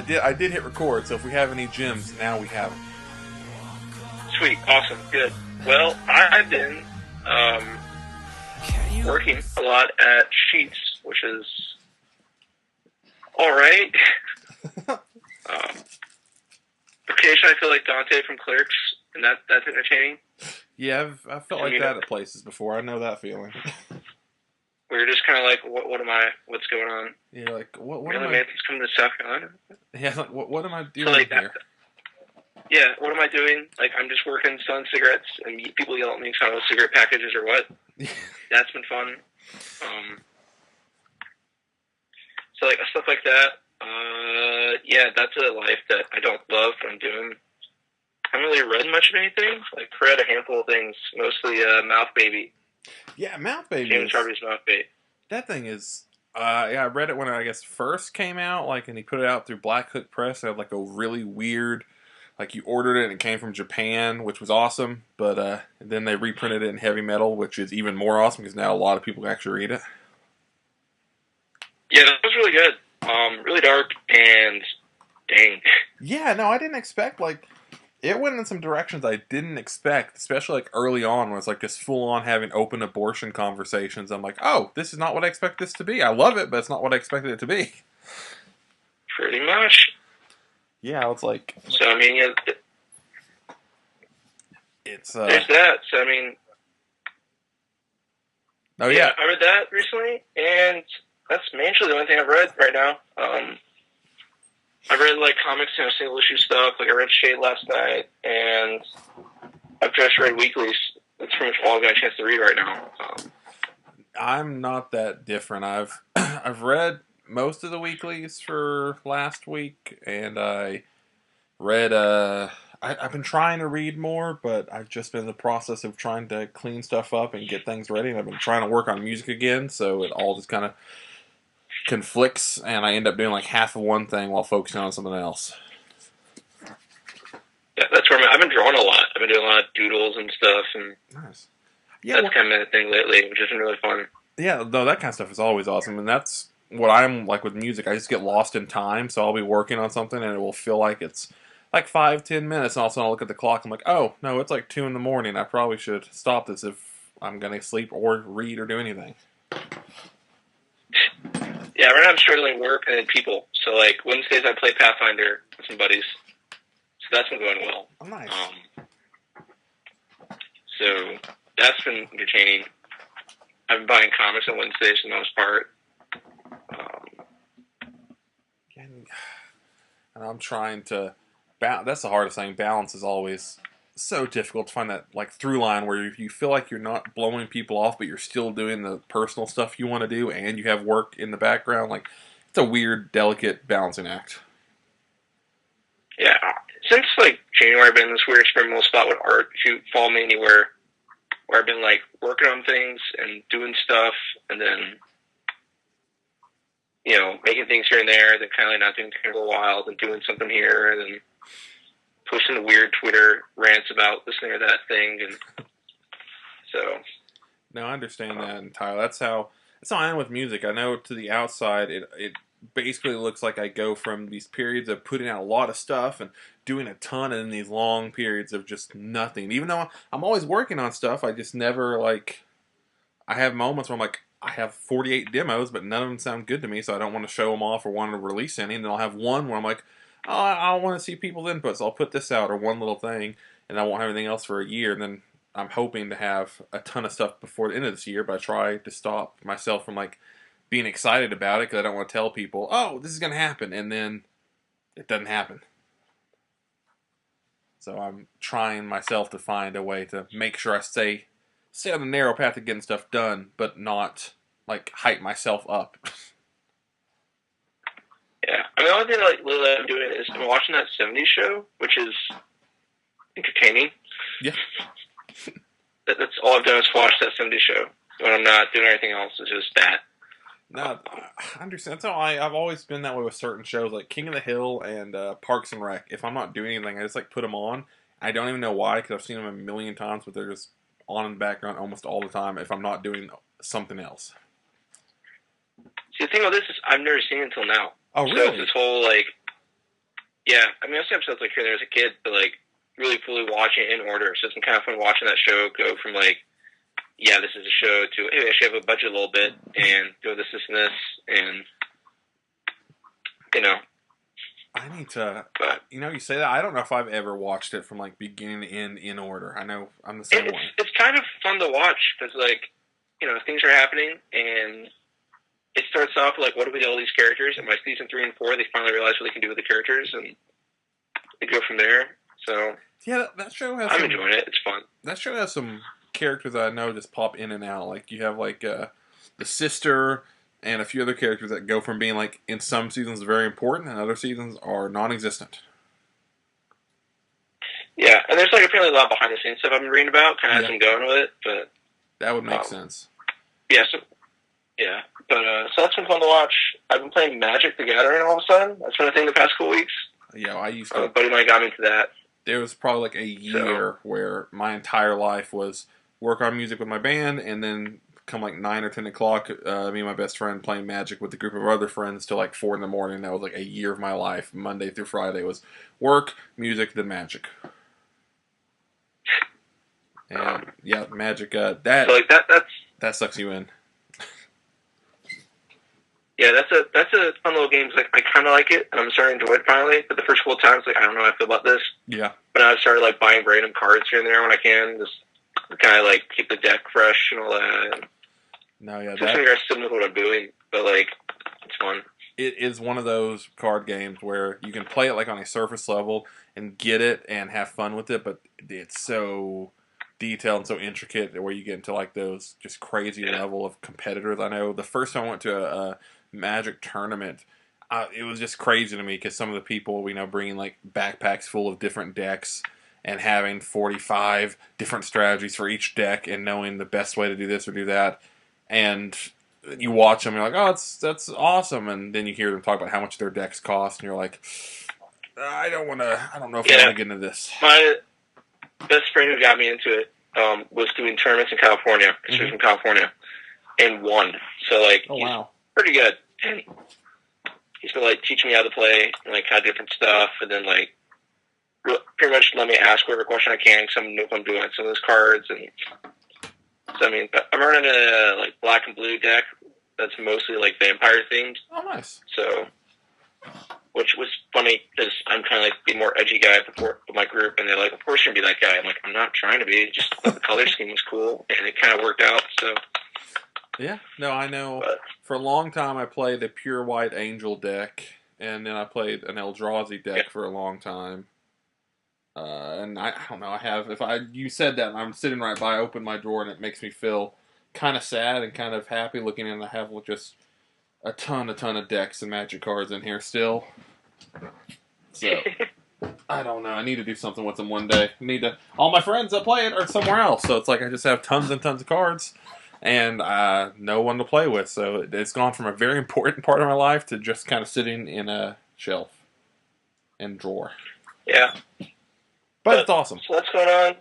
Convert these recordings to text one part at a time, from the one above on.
I did hit record, so if we have any gems, now we have them. Sweet, awesome, good. Well, I've been working a lot at Sheets, which is all right. Occasionally, I feel like Dante from Clerks, and that's entertaining. Yeah, I've felt like that at places before. I know that feeling. Where you're just kind of like, what's going on? Yeah, like what really, am I? Manthon's coming to South Carolina? Yeah, like what am I doing so, like, here? Yeah, what am I doing? Like, I'm just working, selling cigarettes, and people yell at me talking about cigarette packages or what. That's been fun. So, like, stuff like that. Yeah, that's a life that I don't love, but I'm doing. I haven't really read much of anything. Like, I read a handful of things, mostly Mouth Baby. Yeah, Mouth Baby. James Harvey's Mouth Baby. That thing is... yeah, I read it when it, I guess, first came out, like, and he put it out through Black Hook Press. It had, like, a really weird... Like, you ordered it and it came from Japan, which was awesome, but then they reprinted it in heavy metal, which is even more awesome, because now a lot of people can actually read it. Yeah, that was really good. Really dark, and dang. Yeah, no, I didn't expect, like... It went in some directions I didn't expect, especially like early on when it's like this full-on having open abortion conversations. I'm like, oh, this is not what I expect this to be. I love it, but it's not what I expected it to be. Pretty much. Yeah, it's like... So, I mean, yeah, it's, there's that. So, I mean... Oh, yeah. I read that recently, and that's mainly the only thing I've read right now. I read, like, comics, single issue stuff. Like, I read Shade last night, and I've just read weeklies. That's pretty much all I've got a chance to read right now. I'm not that different. I've read most of the weeklies for last week, and I read, I've been trying to read more, but I've just been in the process of trying to clean stuff up and get things ready, and I've been trying to work on music again, so it all just kind of conflicts, and I end up doing like half of one thing while focusing on something else. Yeah, that's where I've been drawing a lot. I've been doing a lot of doodles and stuff, and nice. Yeah, that's kind of a thing lately, which has been really fun. Yeah, no, that kind of stuff is always awesome, and that's what I'm like with music. I just get lost in time, so I'll be working on something, and it will feel like it's like 5-10 minutes, and all of a sudden I'll look at the clock, I'm like, oh, no, it's like 2 in the morning. I probably should stop this if I'm going to sleep or read or do anything. Yeah, right now I'm struggling work and then people. So, like, Wednesdays I play Pathfinder with some buddies. So that's been going well. Oh, nice. So that's been entertaining. I've been buying comics on Wednesdays for the most part. And I'm trying to... That's the hardest thing. Balance is always so difficult to find that like through line where you feel like you're not blowing people off, but you're still doing the personal stuff you want to do, and you have work in the background. Like, it's a weird, delicate balancing act. Yeah, since like January, I've been in this weird experimental spot with art. If you follow me anywhere, where I've been like working on things and doing stuff, and then making things here and there, then kind of like not doing things for a while, then doing something here, and then posting weird Twitter rants about this thing or that thing, and so. No, I understand that entirely. That's how I am with music. I know to the outside, it basically looks like I go from these periods of putting out a lot of stuff and doing a ton, and then these long periods of just nothing. Even though I'm always working on stuff, I just never like. I have moments where I'm like, I have 48 demos, but none of them sound good to me, so I don't want to show them off or want to release any. And then I'll have one where I'm like, oh, I want to see people's input, so I'll put this out, or one little thing, and I won't have anything else for a year. And then I'm hoping to have a ton of stuff before the end of this year, but I try to stop myself from like being excited about it, because I don't want to tell people, oh, this is going to happen, and then it doesn't happen. So I'm trying myself to find a way to make sure I stay on the narrow path of getting stuff done, but not like hype myself up. Yeah, I mean, the only thing that I'm doing is I'm watching that 70s show, which is entertaining. Yeah. That's all I've done is watch that 70s show. When I'm not doing anything else, it's just that. No, I understand. That's how I've always been that way with certain shows, like King of the Hill and Parks and Rec. If I'm not doing anything, I just like put them on. I don't even know why, because I've seen them a million times, but they're just on in the background almost all the time if I'm not doing something else. See, the thing about this is I've never seen it until now. Oh, really? So it's this whole, like, yeah, I mean, I've seen episodes like here and there as a kid, but like really fully watching it in order. So it's been kind of fun watching that show go from like, yeah, this is a show to, hey, we actually have a budget a little bit and do this, this, and this, and you know. I need to. But You say that. I don't know if I've ever watched it from like beginning to end in order. I know I'm the same way. it's kind of fun to watch because like, things are happening and it starts off like, what do we do with all these characters? And by season 3 and 4, they finally realize what they can do with the characters, and they go from there. So yeah, that show has. I'm enjoying it. It's fun. That show has some characters that I know just pop in and out. Like you have like the sister and a few other characters that go from being like in some seasons very important and other seasons are non-existent. Yeah, and there's like apparently a lot behind the scenes stuff I've been reading about, kind of as I'm going with it. But that would make sense. Yeah, but so that's been fun to watch. I've been playing Magic the Gathering all of a sudden. That's been a thing the past couple weeks. Yeah, I used to. A buddy of mine got me into that. There was probably like a year where my entire life was work on music with my band, and then come like 9 or 10 o'clock, me and my best friend playing Magic with a group of other friends till like 4 in the morning. That was like a year of my life. Monday through Friday was work, music, then Magic. And yeah, Magic. So like that sucks you in. Yeah, that's a fun little game. Like I kind of like it, and I'm starting to enjoy it finally. But the first couple of times, like I don't know how I feel about this. Yeah. But I've started like buying random cards here and there when I can, just kind of like keep the deck fresh and all that. And no, yeah, I still know what I'm doing, but like it's fun. It is one of those card games where you can play it like on a surface level and get it and have fun with it, but it's so detailed and so intricate where you get into like those just crazy level of competitors. I know the first time I went to a Magic tournament, it was just crazy to me because some of the people bringing like backpacks full of different decks and having 45 different strategies for each deck and knowing the best way to do this or do that, and you watch them, you're like, oh, that's awesome, and then you hear them talk about how much their decks cost, and you're like, I don't know if I want to get into this. My best friend who got me into it was doing tournaments in California. She's from California, and won. So like, oh, wow, pretty good. And he's been like teaching me how to play and like how different stuff, and then like pretty much let me ask whatever question I can because I know what I'm doing some of those cards. And so I mean, I'm running a like black and blue deck that's mostly like vampire themed. Oh, nice. So, which was funny because I'm kind of like the more edgy guy of my group, and they're like, "Of course you're gonna be that guy." I'm like, "I'm not trying to be. Just the color scheme was cool, and it kind of worked out." So. Yeah, no, I know. For a long time, I played a pure white angel deck, and then I played an Eldrazi deck for a long time. And I don't know. You said that, and I'm sitting right by. I open my drawer, and it makes me feel kind of sad and kind of happy looking in. I have just a ton of decks and Magic cards in here still. So I don't know. I need to do something with them one day. All my friends that play it are somewhere else, so it's like I just have tons and tons of cards. And no one to play with, so it's gone from a very important part of my life to just kind of sitting in a shelf and drawer. Yeah, but it's awesome. So what's going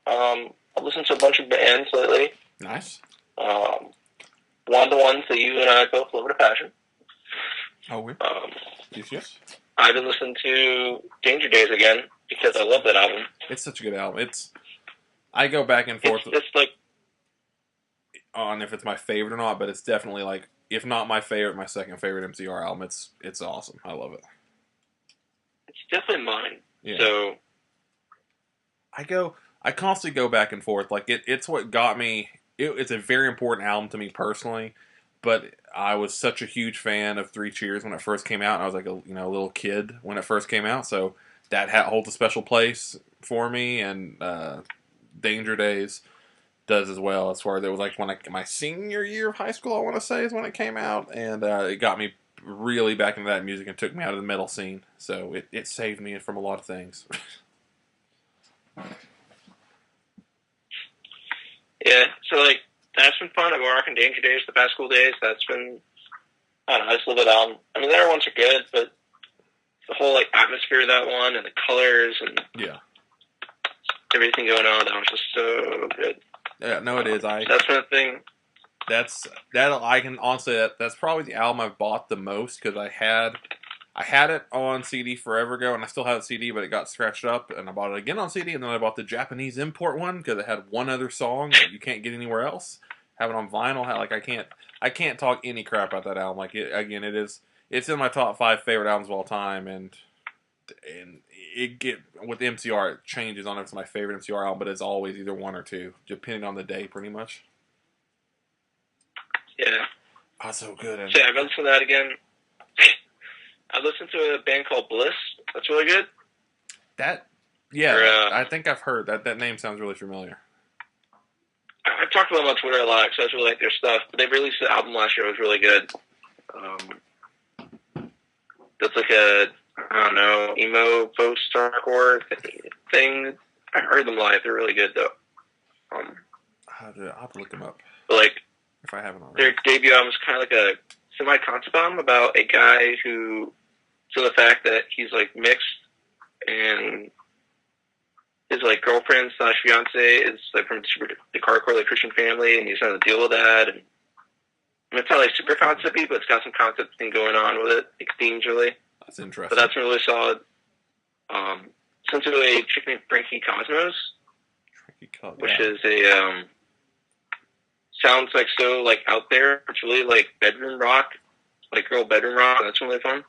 on? I've listened to a bunch of bands lately. Nice. One of the ones that you and I both love with a passion. Oh, we? Yes. I've been listening to Danger Days again because I love that album. It's such a good album. I go back and forth. It's like. On if it's my favorite or not, but it's definitely like, if not my favorite, my second favorite MCR album. It's awesome. I love it. It's definitely mine. Yeah. So I constantly go back and forth. Like it's what got me. It's a very important album to me personally, but I was such a huge fan of Three Cheers when it first came out. And I was like a little kid when it first came out, so that holds a special place for me. And Danger Days does as well. As far as it was like my senior year of high school, I want to say, is when it came out, and it got me really back into that music and took me out of the metal scene. So it saved me from a lot of things. Yeah, so like that's been fun. I've been rocking Danger Days the past couple days. That's been, I don't know, I just love that album. I mean, the other ones are good, but the whole like atmosphere of that one and the colors and everything going on, that was just so good. Yeah, no, it is. That's one thing. I can honestly, that's probably the album I've bought the most because I I had it on CD forever ago, and I still have the CD, but it got scratched up, and I bought it again on CD, and then I bought the Japanese import one because it had one other song that you can't get anywhere else. Have it on vinyl, like I can't talk any crap about that album. Like it's in my top 5 favorite albums of all time, and it get with MCR it changes on if it's my favorite MCR album, but it's always either 1 or 2, depending on the day, pretty much. Yeah. Oh, so good. Yeah, I've listened to that again. I listened to a band called Bliss. That's really good. I think I've heard that. That name sounds really familiar. I've talked about them on Twitter a lot because I really like their stuff. But they released the album last year. It was really good. That's like a, I don't know, emo post-hardcore thing. I heard them live. They're really good, though. I'll have to look them up. But like, if I haven't already. Their debut album is kind of like a semi-concept album about a guy who, so the fact that he's like mixed and his like girlfriend / fiance is like from the hardcore like Christian family, and he's trying to deal with that. And I mean, it's not like super concept-y, but it's got some concept thing going on with it, like themes really. That's interesting. But that's really solid. Listen to a chick named Frankie Cosmos, which is a sounds like so like out there. It's really like bedroom rock, like girl bedroom rock. That's really fun.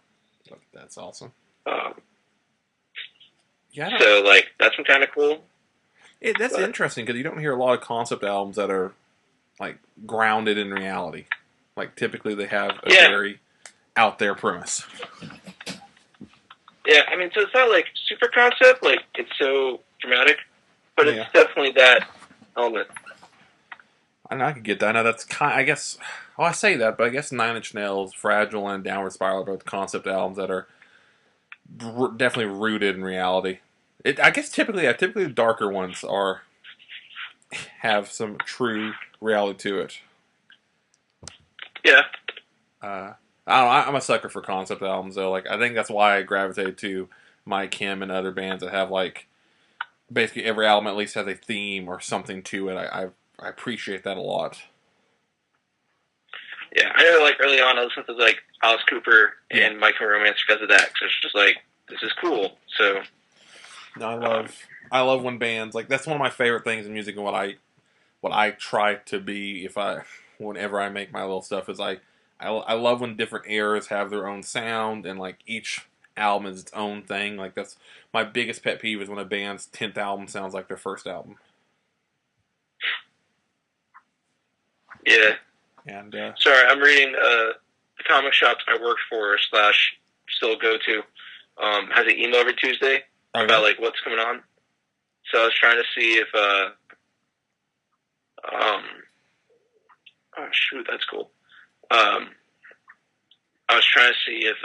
That's awesome. So like that's been kind of cool. That's interesting because you don't hear a lot of concept albums that are like grounded in reality. Like typically they have a very out there premise. Yeah, I mean, so it's not like super concept, like it's so dramatic, but it's definitely that element. I could get that. I know that's I guess. Well, I say that, but I guess Nine Inch Nails, Fragile, and Downward Spiral are both concept albums that are definitely rooted in reality. I guess typically the darker ones have some true reality to it. Yeah. I don't know. I'm a sucker for concept albums, though. Like, I think that's why I gravitated to My Kim and other bands that have like basically every album at least has a theme or something to it. I appreciate that a lot. Yeah, I know. Like early on, I listened to like Alice Cooper and My Chemical Romance because of that. Because it's just like this is cool. So. No, I love when bands like that's one of my favorite things in music, and what I try to be whenever I make my little stuff is I love when different eras have their own sound and like each album is its own thing. Like that's my biggest pet peeve is when a band's 10th album sounds like their first album. Yeah. And sorry, I'm reading the comic shops I work for / still go to has an email every Tuesday about like what's coming on. So I was trying to see if oh shoot, that's cool. I was trying to see if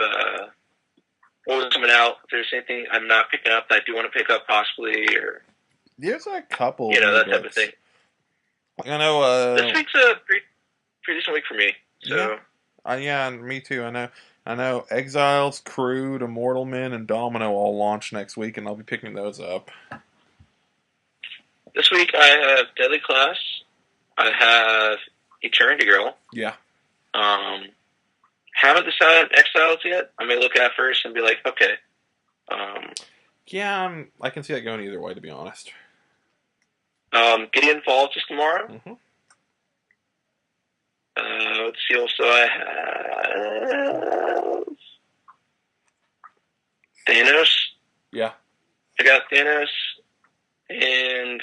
what was coming out. If there's anything I'm not picking up that I do want to pick up possibly, or there's a couple, that type of thing. I know this week's a pretty decent week for me. So yeah, me too. I know Exiles, Crude, Immortal Men, and Domino all launch next week, and I'll be picking those up. This week I have Deadly Class. I have Eternity Girl. Yeah. Haven't decided on Exiles yet. I may look at it first and be like, okay. Yeah, I can see that going either way, to be honest. Gideon Falls is tomorrow. Mm-hmm. Let's see. Also, I have Thanos. Yeah. I got Thanos and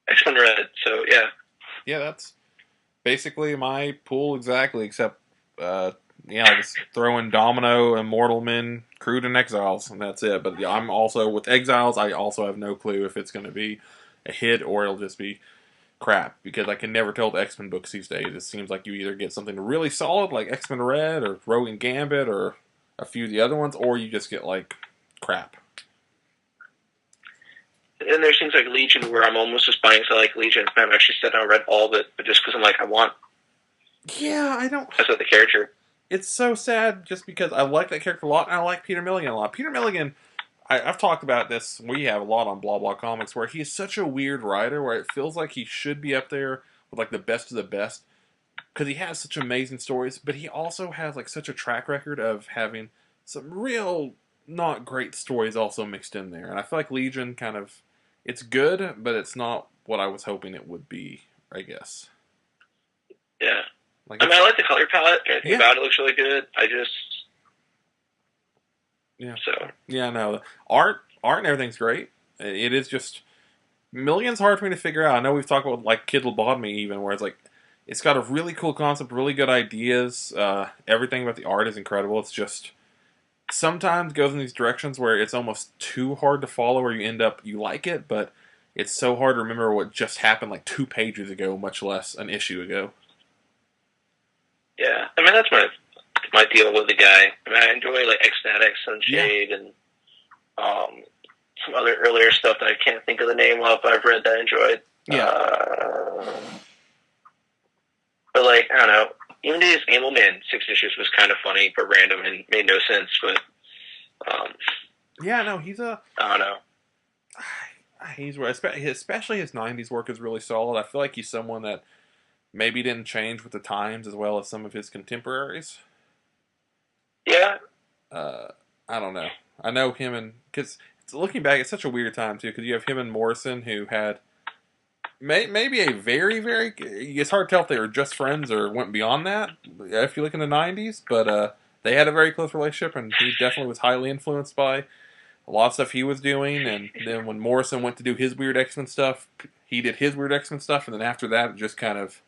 X-Men Red. So yeah. Yeah, that's basically my pool exactly, except just throw in Domino, Immortal Men, Crude, and Exiles, and that's it. But I'm also with Exiles. I also have no clue if it's going to be a hit or it'll just be crap, because I can never tell the X-Men books these days. It seems like you either get something really solid like X-Men Red or Rogue and Gambit or a few of the other ones, or you just get like crap. And there's things like Legion where I'm almost just buying to like Legion. I've actually sat down and read all of it, but just because I'm like, I want. Yeah, I don't. That's what the character. It's so sad just because I like that character a lot and I like Peter Milligan a lot. Peter Milligan, I've talked about this. We have a lot on Blah Blah Comics where he's such a weird writer where it feels like he should be up there with like the best of the best, because he has such amazing stories, but he also has like such a track record of having some real not great stories also mixed in there. And I feel like Legion kind of it's good, but it's not what I was hoping it would be. I guess. Yeah. Like I mean, I like the color palette. Everything Yeah. about it looks really good. I just yeah. so Yeah, no, art and everything's great. It is just Million's hard for me to figure out. I know we've talked about like Kid Lobotomy even, where it's like it's got a really cool concept, really good ideas. Everything about the art is incredible. It's just sometimes goes in these directions where it's almost too hard to follow, where you end up you like it, but it's so hard to remember what just happened like 2 pages ago, much less an issue ago. yeah. I mean, that's my deal with the guy. I mean, I enjoy like Ecstatic, Sunshade, and some other earlier stuff that I can't think of the name of. But I've read that I enjoyed. Yeah. But like I don't know. Even his Animal Man 6 issues was kind of funny but random and made no sense. But Yeah, no, he's a. I don't know. He's especially his '90s work is really solid. I feel like he's someone that maybe didn't change with the times as well as some of his contemporaries. Yeah. I don't know. I know him and because looking back, it's such a weird time too. Because you have him and Morrison, who had maybe a very, very. It's hard to tell if they were just friends or went beyond that. If you look in the '90s, but they had a very close relationship, and he definitely was highly influenced by a lot of stuff he was doing. And then when Morrison went to do his weird X-Men stuff, he did his weird X-Men stuff, and then after that, it just kind of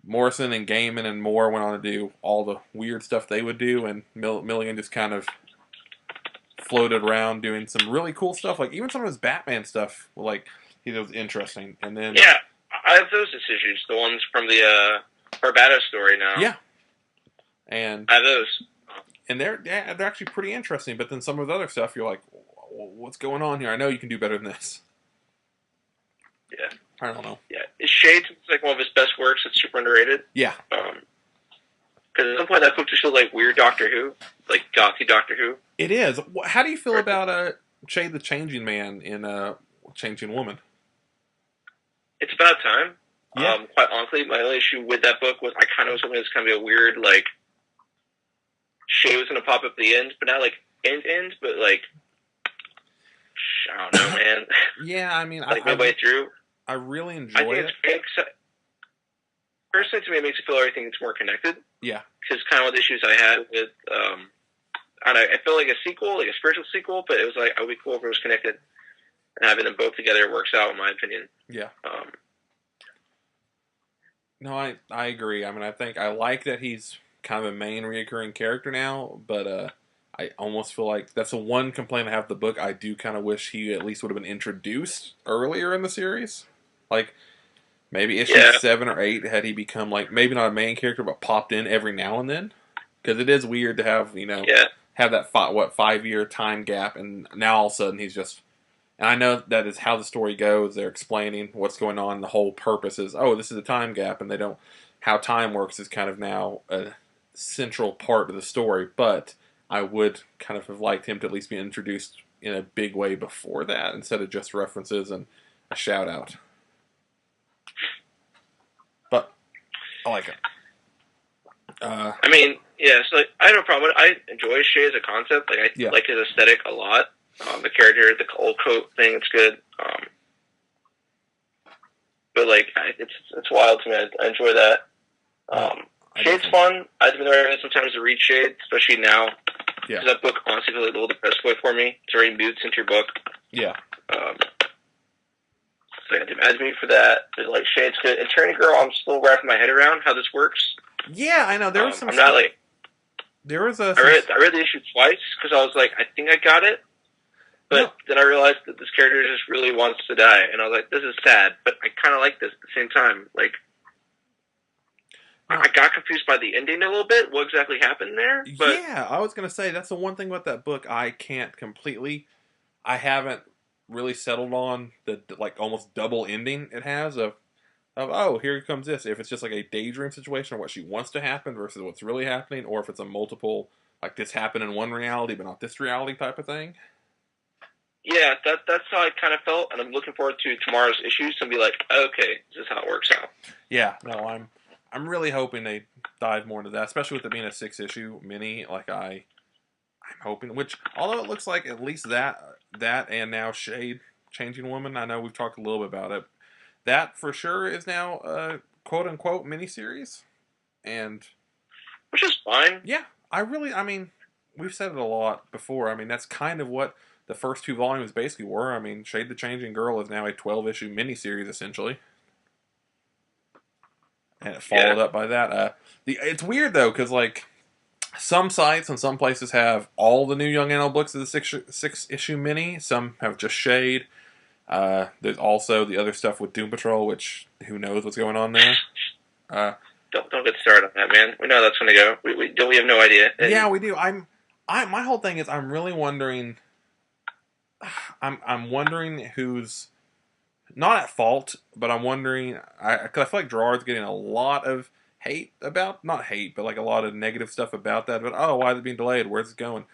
Morrison and Gaiman and Moore went on to do all the weird stuff they would do, and Milligan just kind of floated around doing some really cool stuff. Like even some of his Batman stuff, like he was interesting. And then yeah, I have those issues, the ones from the Barbados story now. Yeah, and I have those, and they're actually pretty interesting. But then some of the other stuff, you're like, what's going on here? I know you can do better than this. Yeah. I don't know. Yeah, Shades is like one of his best works. It's super underrated. Yeah. Because at some point that book just feels like weird Doctor Who, like gothy Doctor Who. It is. How do you feel about Shade the Changing Man in Changing Woman? It's about time. Yeah. Quite honestly, my only issue with that book was I kind of was hoping it was going to be a weird, like, Shade was going to pop up at the end, but not like end, but like, I don't know, man. Yeah, I mean, like midway through. I really enjoy it. Personally, to me, it makes me feel everything's more connected. Yeah. Because kind of one of the issues I had with, I don't know, I felt like a sequel, like a spiritual sequel, but it was like, it would be cool if it was connected. And having them both together works out, in my opinion. Yeah. No, I agree. I mean, I think I like that he's kind of a main reoccurring character now, but I almost feel like that's the one complaint I have with the book. I do kind of wish he at least would have been introduced earlier in the series. Like, maybe issue 7 or 8 had he become, like, maybe not a main character, but popped in every now and then. Because it is weird to have, have that 5-year time gap, and now all of a sudden he's just... And I know that is how the story goes. They're explaining what's going on. The whole purpose is, this is a time gap, and they don't... How time works is kind of now a central part of the story, but I would kind of have liked him to at least be introduced in a big way before that, instead of just references and a shout-out. But I like it. I mean, yeah, so like, I have no problem with it. I enjoy Shade as a concept. Like, I like his aesthetic a lot. The character, the old coat thing, it's good. But like, it's wild to me. I enjoy that. Shade's fun. I've been there sometimes to read Shade, especially now. Yeah. That book honestly feels like a little depressed boy for me. It's already moved into your book. Yeah. So I had to imagine me for that. But like, Shade's good. And Turning Girl, I'm still wrapping my head around how this works. Yeah, I know. There was some. I'm not like. There was a. I read the issue twice because I was like, I think I got it. But then I realized that this character just really wants to die, and I was like, "This is sad," but I kind of like this at the same time. Like, I got confused by the ending a little bit. What exactly happened there? But yeah, I was gonna say that's the one thing about that book I can't completely. I haven't really settled on the like almost double ending it has of here comes this. If it's just like a daydream situation or what she wants to happen versus what's really happening, or if it's a multiple like this happened in one reality but not this reality type of thing. Yeah, that's how I kind of felt, and I'm looking forward to tomorrow's issues to be like, okay, this is how it works out. Yeah, no, I'm I'm really hoping they dive more into that, especially with it being a 6 issue mini. Like I'm hoping, which although it looks like at least that and now Shade Changing Woman. I know we've talked a little bit about it. That for sure is now a quote unquote miniseries, and which is fine. yeah, I mean, we've said it a lot before. I mean, that's kind of what the first 2 volumes basically were. I mean, Shade the Changing Girl is now a 12 issue miniseries essentially, and it followed up by that. It's weird though because like some sites and some places have all the new Young Adult books as a six issue mini. Some have just Shade. There's also the other stuff with Doom Patrol, which who knows what's going on there. Don't get started on that, man. We know that's going to go. We have no idea. Yeah, we do. My whole thing is I'm really wondering. I'm wondering who's not at fault, but I'm wondering. Cause I feel like Gerard's getting a lot of hate about, not hate, but like a lot of negative stuff about that. But oh, why is it being delayed? Where's it going?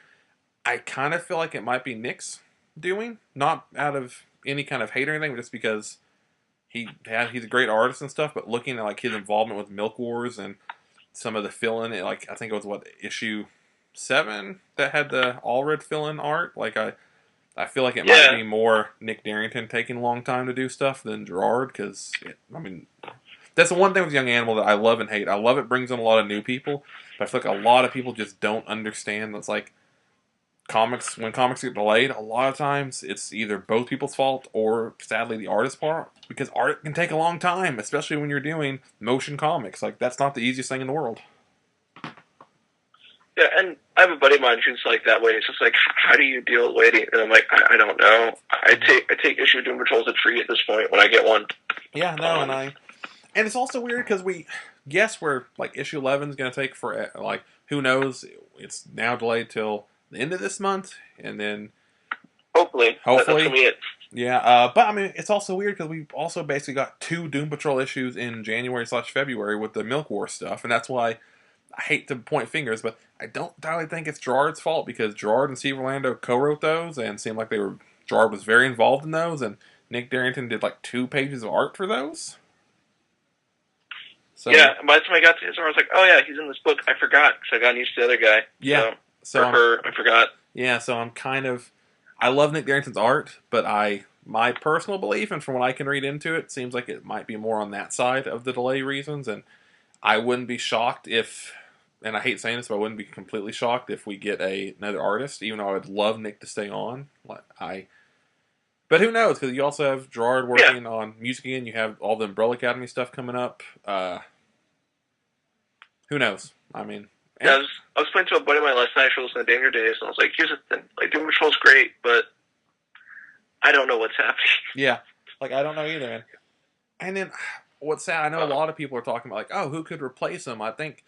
I kind of feel like it might be Nick's doing, not out of any kind of hate or anything, but just because he's a great artist and stuff. But looking at like his involvement with Milk Wars and some of the fill-in, like I think it was what issue 7 that had the Allred fill-in art. Like I feel like it might be more Nick Darrington taking a long time to do stuff than Gerard, because I mean that's the one thing with Young Animal that I love and hate. I love it brings in a lot of new people, but I feel like a lot of people just don't understand. That's like when comics get delayed, a lot of times it's either both people's fault or sadly the artist's part, because art can take a long time, especially when you're doing motion comics. Like that's not the easiest thing in the world. Yeah, and I have a buddy of mine who's like that way. It's just like, how do you deal with waiting? And I'm like, I don't know. I take issue with Doom Patrol as free at this point when I get one. Yeah, no, and it's also weird because we're like issue 11 is going to take for like who knows. It's now delayed till the end of this month, and then hopefully that's gonna be it. Yeah, but I mean it's also weird because we've also basically got 2 Doom Patrol issues in January/February with the Milk War stuff, and that's why I hate to point fingers, but I don't entirely think it's Gerard's fault, because Gerard and Steve Orlando co-wrote those and seemed like Gerard was very involved in those, and Nick Darrington did like 2 pages of art for those. So, yeah, and by the time I got to his art, I was like, oh yeah, he's in this book. I forgot, because I got used to the other guy. Yeah. I forgot. Yeah, so I love Nick Darrington's art, but my personal belief, and from what I can read into it, seems like it might be more on that side of the delay reasons, and I wouldn't be shocked if, and I hate saying this, but I wouldn't be completely shocked if we get another artist, even though I would love Nick to stay on. But who knows, because you also have Gerard working on music again, you have all the Umbrella Academy stuff coming up. Who knows? I mean... Yeah, I was playing to a buddy of mine last night for listening to Danger Days, and I was like, here's the thing. Like, Doom Patrol's great, but I don't know what's happening. Yeah. Like, I don't know either, man. And then, what's sad, I know a lot of people are talking about, like, oh, who could replace him? I think,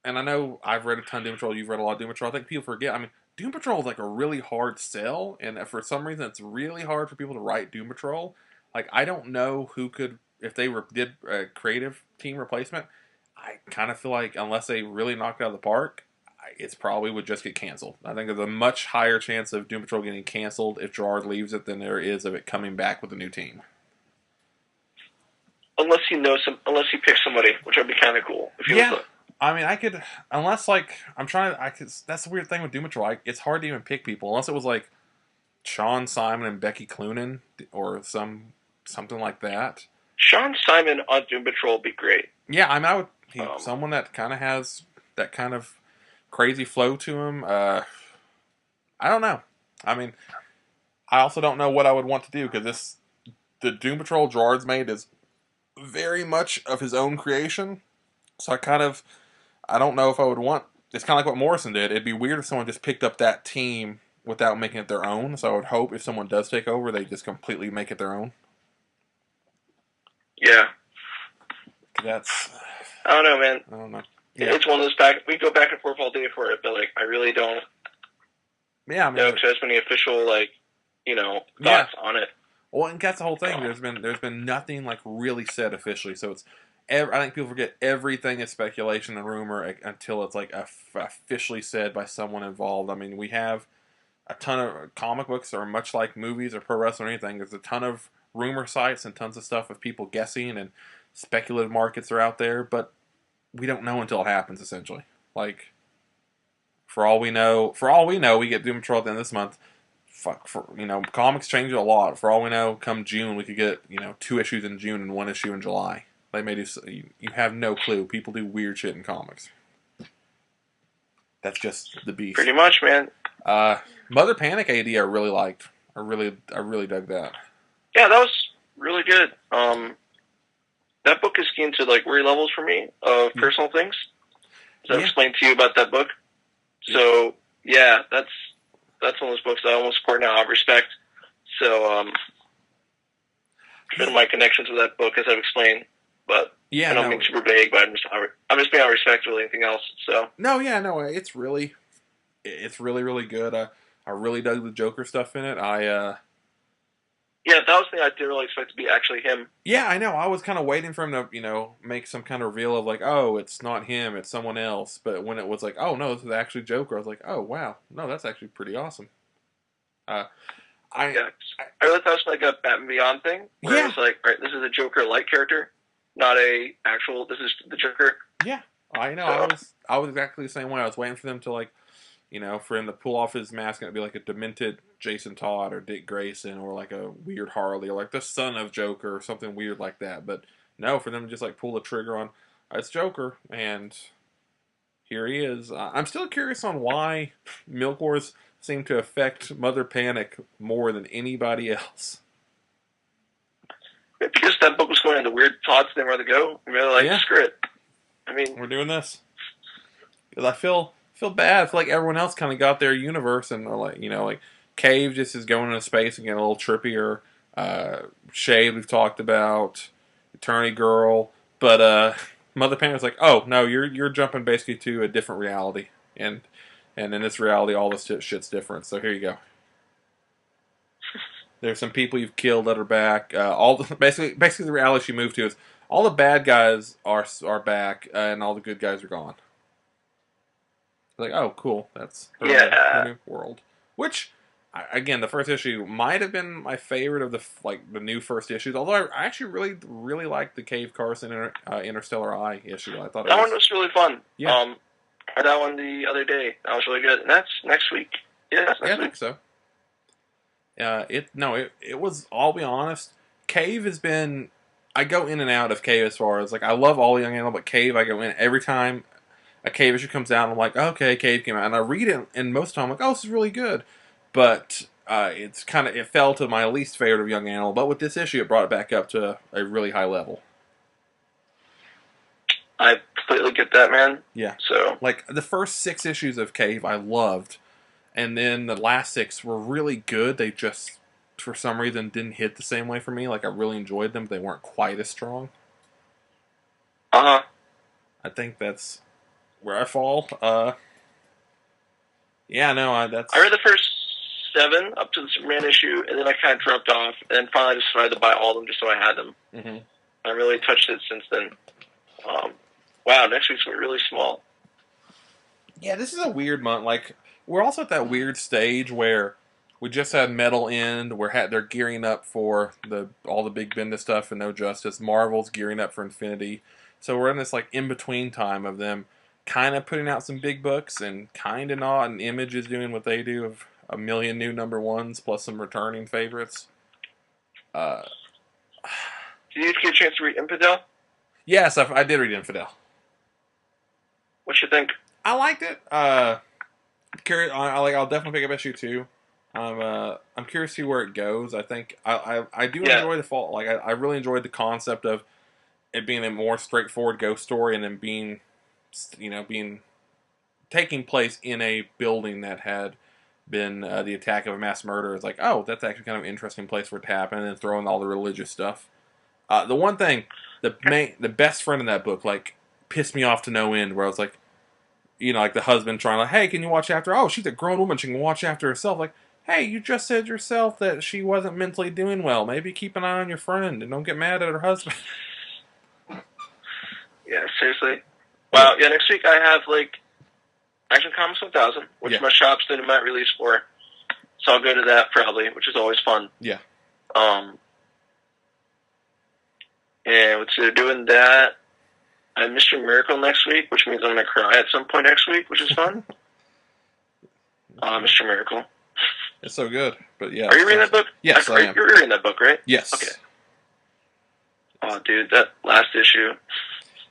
and I know I've read a ton of Doom Patrol, you've read a lot of Doom Patrol, I think people forget, I mean, Doom Patrol is, like, a really hard sell, and for some reason, it's really hard for people to write Doom Patrol. Like, I don't know who could, if they did a creative team replacement, I kind of feel like unless they really knocked it out of the park, it's probably would just get canceled. I think there's a much higher chance of Doom Patrol getting canceled if Gerard leaves it than there is of it coming back with a new team. Unless he picks somebody, which would be kind of cool. I mean, I could, unless like that's the weird thing with Doom Patrol. It's hard to even pick people unless it was like Sean Simon and Becky Cloonan or something like that. Sean Simon on Doom Patrol would be great. Yeah, I mean, someone that kind of has that kind of crazy flow to him. I don't know. I mean, I also don't know what I would want to do, because the Doom Patrol Gerard's made is very much of his own creation. So I don't know if I would want. It's kind of like what Morrison did. It'd be weird if someone just picked up that team without making it their own. So I would hope if someone does take over, they just completely make it their own. Yeah. I don't know, man. I don't know. Yeah. It's one of those we go back and forth all day for it, but like I really don't. Yeah, I mean, know as many official thoughts on it. Well, and that's the whole thing. There's been nothing like really said officially, so it's. I think people forget everything is speculation and rumor until it's like officially said by someone involved. I mean, we have a ton of comic books, or much like movies or pro wrestling or anything. There's a ton of rumor sites and tons of stuff of people guessing, and speculative markets are out there, but we don't know until it happens. Essentially, like for all we know, we get Doom Patrol at the end of this month. Fuck, comics change a lot. For all we know, come June, we could get 2 issues in June and 1 issue in July. They may do. You have no clue. People do weird shit in comics. That's just the beast. Pretty much, man. Mother Panic AD I really liked. I really dug that. Yeah, that was really good. That book is getting to like weird levels for me of personal things. As I've explained to you about that book. So yeah, that's one of those books that I almost support now out of respect. So my connections with that book, as I've explained, but I don't mean super vague, but I'm just being out of respect with anything else. So it's really really good. I really dug the Joker stuff in it. Yeah, that was the thing I didn't really expect to be actually him. Yeah, I know. I was kind of waiting for him to, make some kind of reveal of like, oh, it's not him, it's someone else. But when it was like, oh no, this is actually Joker, I was like, oh wow, no, that's actually pretty awesome. I really thought it was like a Batman Beyond thing, where it's like, right, this is a Joker-like character, not a actual. This is the Joker. Yeah, I know. So, I was exactly the same way. I was waiting for them to like. For him to pull off his mask and it'd be like a demented Jason Todd or Dick Grayson or like a weird Harley or like the son of Joker or something weird like that. But no, for them to just like pull the trigger on, it's Joker, and here he is. I'm still curious on why Milk Wars seem to affect Mother Panic more than anybody else. Because that book was going into weird thoughts they wanted to go. And they're like, screw it. I mean, we're doing this. Because I feel bad. I feel like everyone else kind of got their universe and they're like, like Cave just is going into space and getting a little trippier. Shade we've talked about, Eternity Girl, but Mother Panic's like, oh no, you're jumping basically to a different reality, and in this reality all this shit's different. So here you go. There's some people you've killed that are back. Basically the reality she moved to is all the bad guys are back and all the good guys are gone. Like, oh, cool. That's her new world. Which, again, the first issue might have been my favorite of the new first issues. Although I actually really, really liked the Cave Carson Interstellar Eye issue. I thought that one was really fun. Yeah. I read that one the other day. That was really good. And that's next week. Yeah, that's next week. I think so. It was. I'll be honest. Cave has been. I go in and out of Cave as far as like I love all the Young Animal, but Cave I go in every time a Cave issue comes out, and I'm like, okay, Cave came out, and I read it, and most of the time I'm like, oh, this is really good, but it fell to my least favorite of Young Animal, but with this issue, it brought it back up to a really high level. I completely get that, man. Yeah. So, like the first 6 issues of Cave, I loved, and then the last 6 were really good. They just, for some reason, didn't hit the same way for me. Like I really enjoyed them, but they weren't quite as strong. I think that's where I fall. I read the first 7 up to the Superman issue, and then I kind of dropped off, and then finally decided to buy all of them just so I had them. Mm-hmm. I really touched it since then. Wow, next week's going to be really small. Yeah, this is a weird month. Like, we're also at that weird stage where we just had Metal end, they're gearing up for all the Big Bendis stuff and No Justice. Marvel's gearing up for Infinity. So we're in this like in-between time of them kind of putting out some big books and kind of not, and Image is doing what they do of a million new number ones plus some returning favorites. Did you get a chance to read Infidel? Yes, I did read Infidel. What you think? I liked it. I'll definitely pick up issue 2. I'm curious to see where it goes. I think I do enjoy the fall. Like I really enjoyed the concept of it being a more straightforward ghost story, and then being taking place in a building that had been the attack of a mass murder. It's like, oh, that's actually kind of an interesting place for it to happen, and then throw in all the religious stuff. The one thing, the best friend in that book, like, pissed me off to no end, where I was like, like the husband trying to, hey, can you watch after? Oh, she's a grown woman, she can watch after herself. Like, hey, you just said yourself that she wasn't mentally doing well. Maybe keep an eye on your friend and don't get mad at her husband. Yeah, seriously. Wow, yeah, next week I have, like, Action Comics 1000, which my shop's doing a mat release for. So I'll go to that probably, which is always fun. Yeah. And so they're doing that. I have Mr. Miracle next week, which means I'm going to cry at some point next week, which is fun. Mr. Miracle. It's so good, but yeah. Are you reading that book? Yes, I am. You're reading that book, right? Yes. Okay. Oh, dude, that last issue.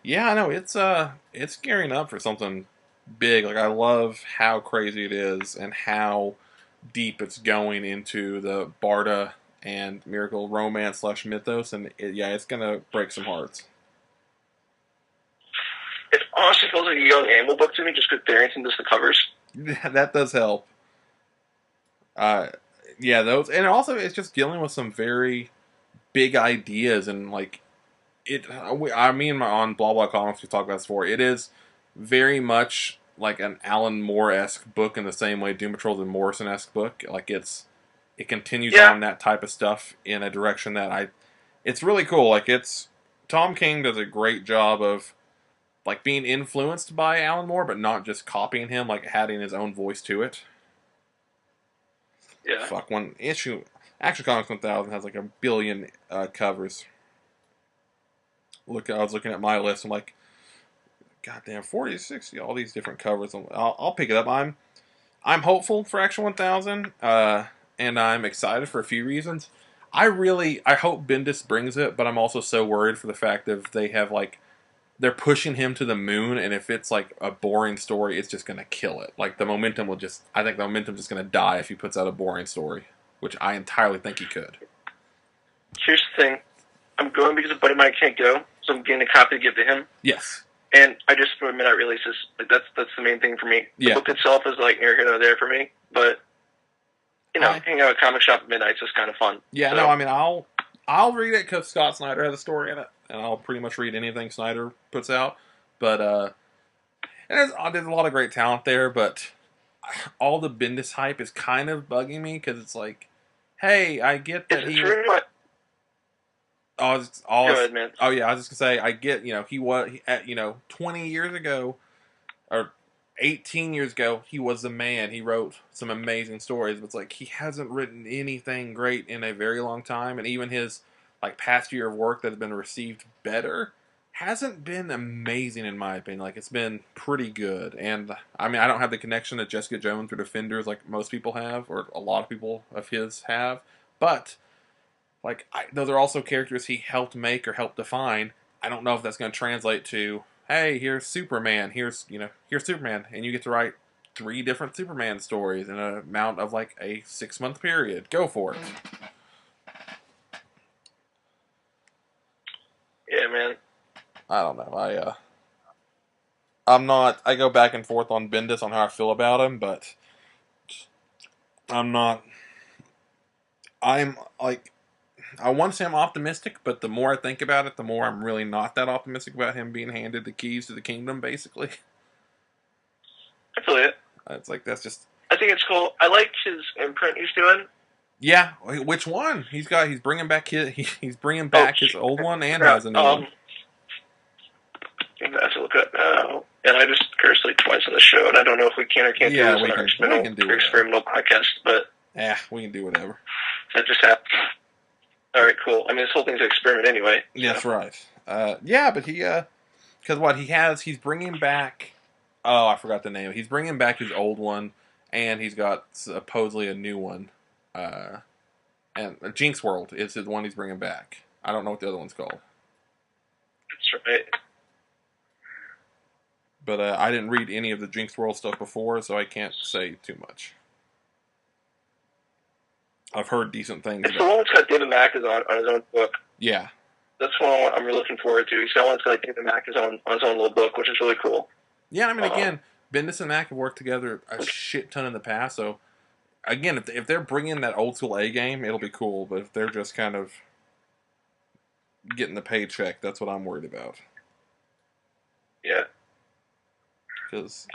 Yeah, I know it's gearing up for something big. Like I love how crazy it is and how deep it's going into the Barda and Miracle romance / mythos, and it's gonna break some hearts. It honestly feels like a young Animal book to me, just because Barrington does the covers. That does help. Those, and also it's just dealing with some very big ideas and like it. Me and my on Blah Blah Comics we talked about this before. It is very much like an Alan Moore-esque book in the same way Doom Patrol's a Morrison-esque book. Like it continues on that type of stuff in a direction that it's really cool. Like Tom King does a great job of like being influenced by Alan Moore, but not just copying him, like adding his own voice to it. Yeah. Fuck, one issue. Action Comics 1000 has like 1 billion covers. I was looking at my list. I'm like, goddamn, 40 to 60, all these different covers. I'll pick it up. I'm hopeful for Action 1000, and I'm excited for a few reasons. I hope Bendis brings it, but I'm also so worried for the fact that they're pushing him to the moon, and if it's like a boring story, it's just gonna kill it. Like I think the momentum's just gonna die if he puts out a boring story, which I entirely think he could. Here's the thing. I'm going because a buddy of mine can't go, so I'm getting a copy to give to him. Yes. And I just for midnight releases. Like that's the main thing for me. The book itself is like near here or there for me, but hanging out at a comic shop at midnight is just kind of fun. Yeah, so. No, I mean I'll read it because Scott Snyder has a story in it, and I'll pretty much read anything Snyder puts out. But and there's a lot of great talent there, but all the Bendis hype is kind of bugging me because it's like, hey, I get that he. Go ahead, man. Oh yeah, I was just gonna say I get he was 20 years ago or 18 years ago he was the man. He wrote some amazing stories, but it's like he hasn't written anything great in a very long time, and even his like past year of work that has been received better hasn't been amazing in my opinion. Like it's been pretty good, and I mean I don't have the connection to Jessica Jones or Defenders like most people have, or a lot of people of his have, but. Like, those are also characters he helped make or helped define. I don't know if that's going to translate to, hey, here's Superman, here's Superman, and you get to write 3 different Superman stories in an amount of like a 6-month period. Go for it. Yeah, man. I don't know. I go back and forth on Bendis on how I feel about him, but I'm like, I want to say I'm optimistic, but the more I think about it, the more I'm really not that optimistic about him being handed the keys to the kingdom, basically. I feel it. It's like, that's just... I think it's cool. I like his imprint he's doing. Yeah, which one? He's bringing back his old one and has a new one. I have to look at now. And I just cursed like twice on the show, and I don't know if we can or can't do this on our experimental podcast, but... Yeah, we can do whatever. That just happened. All right, cool. I mean, this whole thing's an experiment anyway. So. That's right. But he, because what he's bringing back. Oh, I forgot the name. He's bringing back his old one, and he's got supposedly a new one. And Jinx World is the one he's bringing back. I don't know what the other one's called. That's right. But I didn't read any of the Jinx World stuff before, so I can't say too much. I've heard decent things. It's the one that's got David Mack on his own book. Yeah. That's one I'm really looking forward to. He's got one that's got David Mack on his own little book, which is really cool. Yeah, I mean, again, Bendis and Mack have worked together a shit ton in the past, so, again, if they're bringing that old school A game, it'll be cool, but if they're just kind of getting the paycheck, that's what I'm worried about. Yeah. But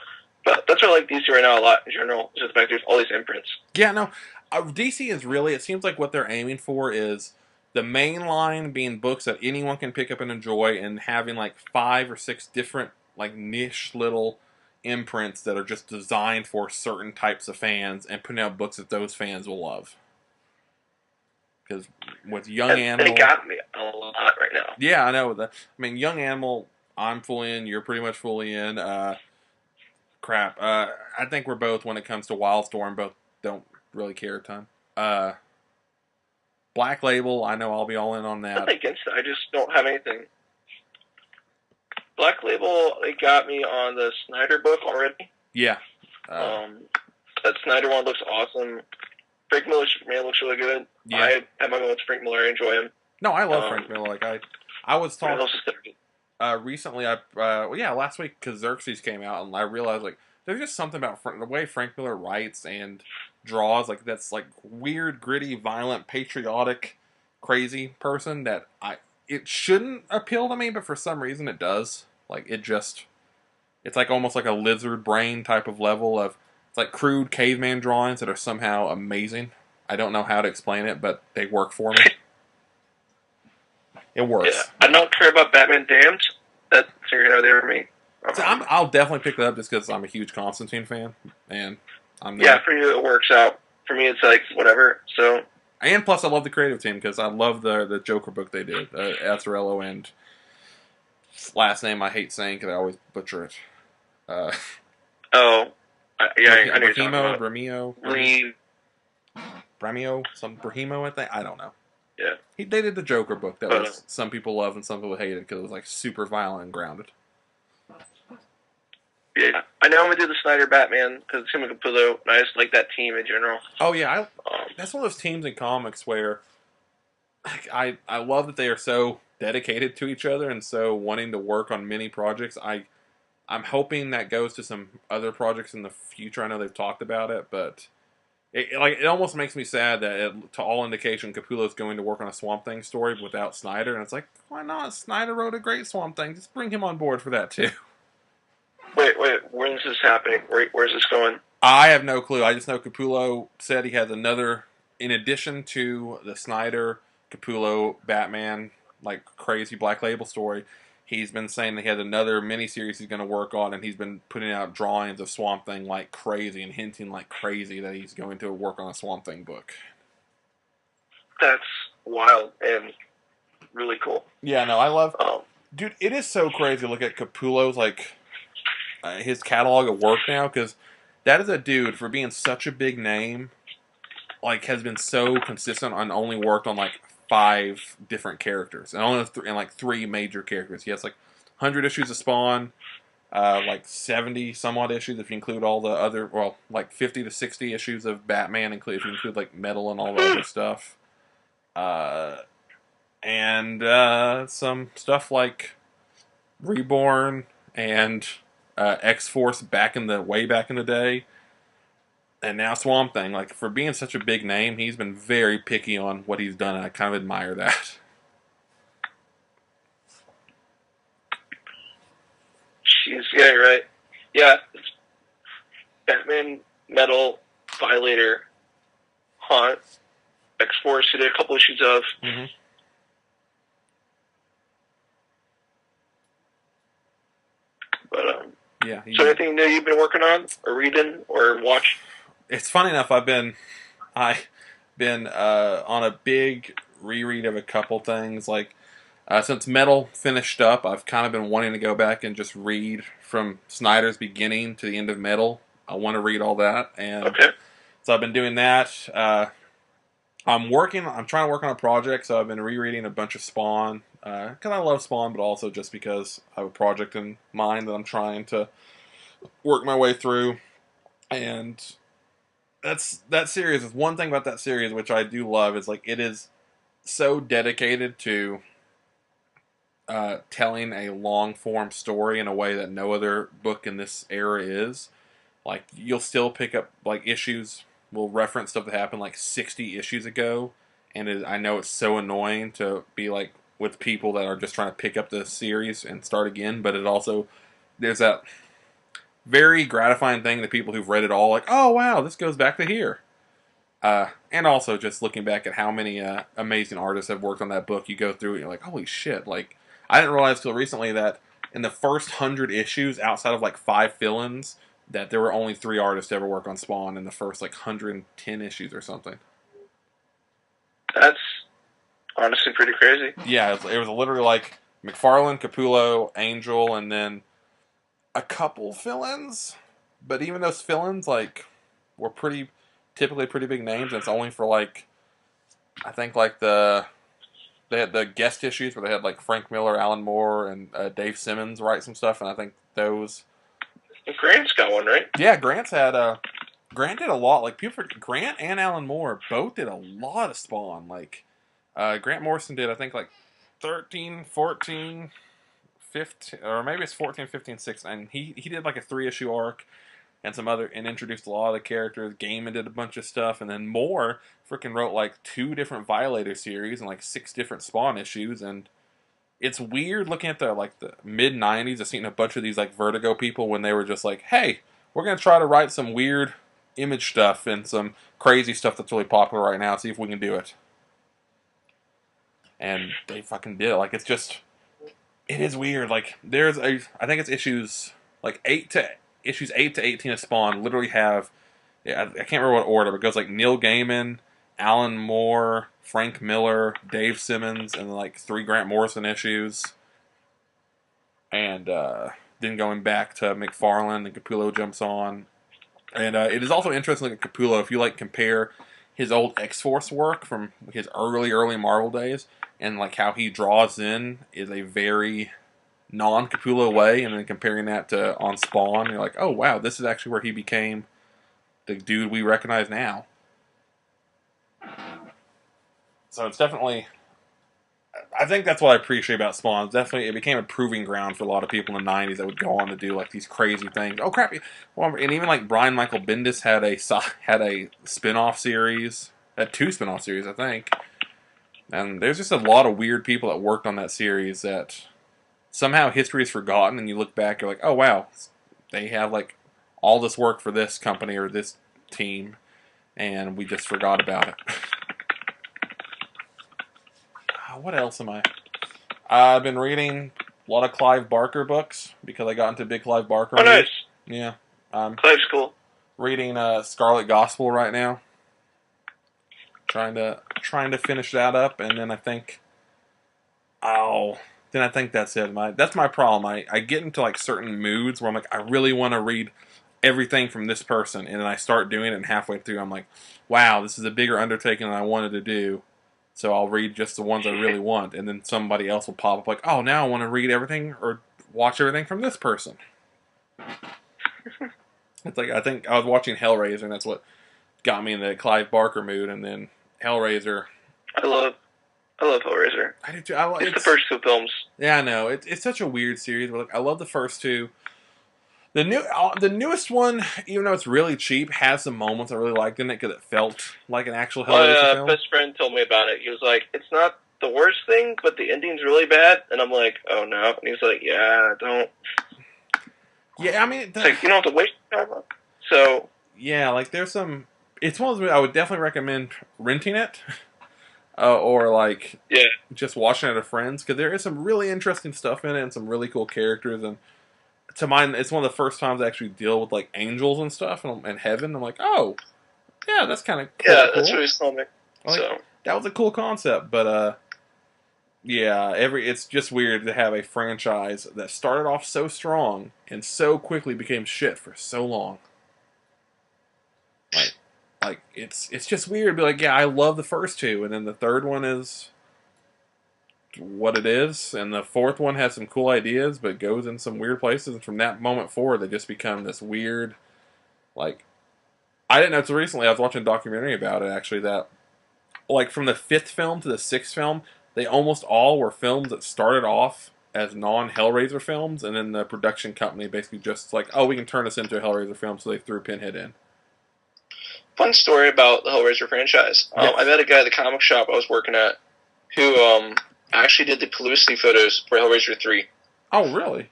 that's what I like DC right now a lot in general, is the fact there's all these imprints. Yeah, no, DC is really, it seems like what they're aiming for is the main line being books that anyone can pick up and enjoy, and having like 5 or 6 different like niche little imprints that are just designed for certain types of fans, and putting out books that those fans will love. Because with Young Animal, they got me a lot right now. Yeah, I know. I mean, Young Animal I'm fully in. You're pretty much fully in. Crap. I think we're both, when it comes to Wildstorm, both don't really care a ton. Uh, Black Label, I know I'll be all in on that. Nothing against it. I just don't have anything. Black Label, it got me on the Snyder book already. Yeah. That Snyder one looks awesome. Frank Miller Superman looks really good. Yeah. I have my moments with Frank Miller. I enjoy him. No, I love Frank Miller. Like I was talking recently. Last week, because Xerxes came out, and I realized like there's just something about the way Frank Miller writes and draws, like that's like weird, gritty, violent, patriotic, crazy person that it shouldn't appeal to me, but for some reason it does. Like it's like almost like a lizard brain type of level of, it's like crude caveman drawings that are somehow amazing. I don't know how to explain it, but they work for me. It works. Yeah, I don't care about Batman Damned. That's figured out there for me. So I'll definitely pick that up just because I'm a huge Constantine fan, and I'm there. Yeah, for you it works out. For me, it's like whatever. So, and plus, I love the creative team because I love the Joker book they did. Azzarello and last name I hate saying because I always butcher it. I know you're talking about. Bramio, some Brahimo, I think. I don't know. Yeah. They did the Joker book that was some people loved and some people hated because it was like super violent and grounded. Yeah, I know I'm gonna do the Snyder Batman because it's him and Capullo, and I just like that team in general. Oh yeah, that's one of those teams in comics where I love that they are so dedicated to each other and so wanting to work on many projects. I'm hoping that goes to some other projects in the future. I know they've talked about it, but it almost makes me sad that to all indication Capullo's going to work on a Swamp Thing story without Snyder, and it's like, why not? Snyder wrote a great Swamp Thing. Just bring him on board for that too. Wait, when is this happening? Where's this going? I have no clue. I just know Capullo said he has another, in addition to the Snyder, Capullo, Batman, like crazy Black Label story, he's been saying that he has another miniseries he's going to work on, and he's been putting out drawings of Swamp Thing like crazy and hinting like crazy that he's going to work on a Swamp Thing book. That's wild and really cool. Yeah, no, I love... dude, it is so crazy to look at Capullo's, like, his catalog of work now, because that is a dude, for being such a big name, like, has been so consistent and only worked on, like, 5 different characters, and only like 3 major characters. He has, like, 100 issues of Spawn, like 70 somewhat issues if you include all the other, well, like 50 to 60 issues of Batman, if you include, like, Metal and all the other stuff. And some stuff like Reborn and X-Force way back in the day, and now Swamp Thing. Like, for being such a big name, he's been very picky on what he's done, and I kind of admire that. Jeez, yeah, you're right. Yeah, it's Batman, Metal, Violator, Haunt, X-Force, who did a couple issues of. Mm-hmm. But, yeah. So anything new you've been working on, or reading, or watching? It's funny enough, I've been on a big reread of a couple things. Like, since Metal finished up, I've kind of been wanting to go back and just read from Snyder's beginning to the end of Metal. I want to read all that, and so I've been doing that. I'm trying to work on a project, so I've been rereading a bunch of Spawn, because I love Spawn, but also just because I have a project in mind that I'm trying to work my way through. And that series is one thing about that series which I do love, is like it is so dedicated to telling a long form story in a way that no other book in this era is. Like, you'll still pick up like issues will reference stuff that happened like 60 issues ago, and I know it's so annoying to be like with people that are just trying to pick up the series and start again, but it also, there's that very gratifying thing that people who've read it all, like, oh wow, this goes back to here. And also just looking back at how many amazing artists have worked on that book, you go through it and you're like, holy shit, like, I didn't realize till recently that in the first 100 issues, outside of like 5 fill-ins, that there were only 3 artists to ever work on Spawn in the first like 110 issues or something. That's honestly pretty crazy. Yeah, it was literally like McFarlane, Capullo, Angel, and then a couple fill-ins. But even those fill-ins, like, were typically pretty big names. And it's only for like, I think like they had the guest issues where they had like Frank Miller, Alan Moore, and Dave Simmons write some stuff, and I think those. Grant's got one, right? Yeah, Grant did a lot. Like Grant and Alan Moore both did a lot of Spawn. Like Grant Morrison did, I think, like 13, 14, 15, or maybe it's 14, 15, 16. And he did like a 3-issue arc and some other, and introduced a lot of the characters. Gaiman did a bunch of stuff, and then Moore freaking wrote like 2 different Violator series and like 6 different Spawn issues. And it's weird looking at the mid '90s. I've seen a bunch of these like Vertigo people when they were just like, "Hey, we're gonna try to write some weird Image stuff and some crazy stuff that's really popular right now. See if we can do it." And they fucking did it. Like, it is weird. Like, I think it's issues 8 to 18 of Spawn literally have, I can't remember what order, but it goes like Neil Gaiman, Alan Moore, Frank Miller, Dave Simmons, and like 3 Grant Morrison issues. And then going back to McFarlane, and Capullo jumps on. And it is also interesting at Capullo, if you like compare his old X-Force work from his early Marvel days, and like how he draws in is a very non-Capullo way, and then comparing that to on Spawn, you're like, oh wow, this is actually where he became the dude we recognize now. So it's definitely, I think that's what I appreciate about Spawn. It's definitely, it became a proving ground for a lot of people in the '90s that would go on to do like these crazy things. Oh crap! Well, and even like Brian Michael Bendis had a spin-off series, had 2 spin-off series, I think. And there's just a lot of weird people that worked on that series that somehow history is forgotten, and you look back, you're like, oh wow, they have like all this work for this company or this team, and we just forgot about it. What else am I? I've been reading a lot of Clive Barker books because I got into big Clive Barker. Oh, nice. Yeah. Clive's cool. Reading Scarlet Gospel right now. Trying to finish that up, and then I think that's it. That's my problem. I get into like certain moods where I'm like, I really want to read everything from this person, and then I start doing it, and halfway through I'm like, wow, this is a bigger undertaking than I wanted to do. So I'll read just the ones I really want, and then somebody else will pop up like, oh, now I want to read everything or watch everything from this person. It's like, I think I was watching Hellraiser, and that's what got me in the Clive Barker mood, and then Hellraiser. I love Hellraiser. I do too. It's the first 2 films. Yeah, I know. It's such a weird series, but I love the first 2. The newest one, even though it's really cheap, has some moments I really liked in it because it felt like an actual Hellraiser film. My best friend told me about it. He was like, it's not the worst thing, but the ending's really bad. And I'm like, oh no. And he's like, yeah, don't. Yeah, I mean, it's like, you don't have to waste time on it. So. Yeah, like there's some. It's one of those I would definitely recommend renting it. Or like just watching it at a friend's, because there is some really interesting stuff in it and some really cool characters, and to mine, it's one of the first times I actually deal with like angels and stuff and heaven. I'm like, oh, yeah, that's kind of cool. Yeah, that's really stomach. So that was a cool concept, but yeah, it's just weird to have a franchise that started off so strong and so quickly became shit for so long. Like it's just weird to be like, yeah, I love the first 2, and then the third one is what it is, and the 4th one has some cool ideas but goes in some weird places, and from that moment forward they just become this weird, like, I didn't know until recently. I was watching a documentary about it actually, that like from the 5th film to the 6th film, they almost all were films that started off as non-Hellraiser films, and then the production company basically just like, oh, we can turn this into a Hellraiser film, so they threw Pinhead in. Fun story about the Hellraiser franchise. Yes. I met a guy at the comic shop I was working at who actually did the publicity photos for Hellraiser 3. Oh, really?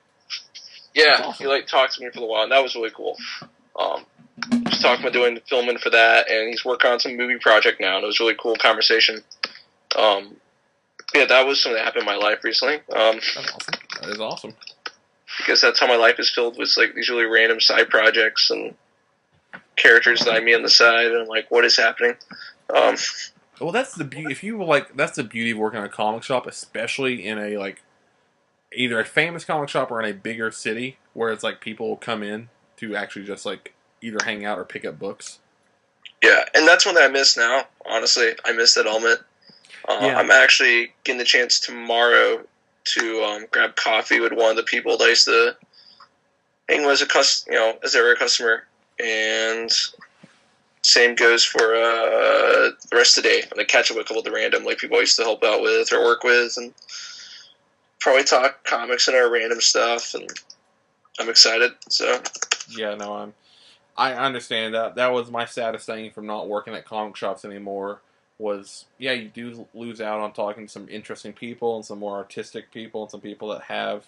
Yeah, awesome. He like talked to me for a while, and that was really cool. He's talking about doing the filming for that, and he's working on some movie project now, and it was a really cool conversation. Yeah, that was something that happened in my life recently. That's awesome. That is awesome. Because that's how my life is filled with like these really random side projects and characters that I meet on the side, and I'm like, what is happening? Well, that's the beauty. If you like, that's the beauty of working in a comic shop, especially in a like either a famous comic shop or in a bigger city where it's like people will come in to actually just like either hang out or pick up books. Yeah, and that's one that I miss now. Honestly, I miss that element. Yeah. I'm actually getting the chance tomorrow to grab coffee with one of the people that I used to hang with as a regular customer, and same goes for the rest of the day. I'm gonna catch up with a couple of the random like people I used to help out with or work with, and probably talk comics and our random stuff. And I'm excited. So Yeah, no, I understand that. That was my saddest thing from not working at comic shops anymore. Was yeah, you do lose out on talking to some interesting people and some more artistic people and some people that have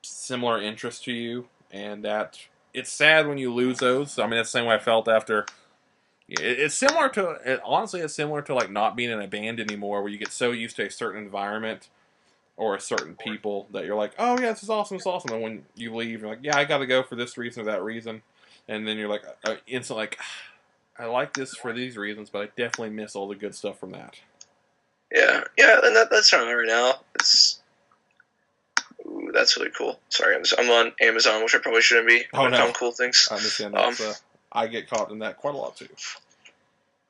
similar interests to you, and that it's sad when you lose those. I mean, that's the same way I felt after. It's similar to honestly, it's similar to like not being in a band anymore, where you get so used to a certain environment or a certain people that you're like, oh yeah, this is awesome, it's awesome, and when you leave, you're like, yeah, I got to go for this reason or that reason, and then you're like, instantly like, I like this for these reasons, but I definitely miss all the good stuff from that. yeah, and that's not right now. That's really cool. Sorry, I'm on Amazon, which I probably shouldn't be. Oh no, cool things. I understand that. I get caught in that quite a lot too.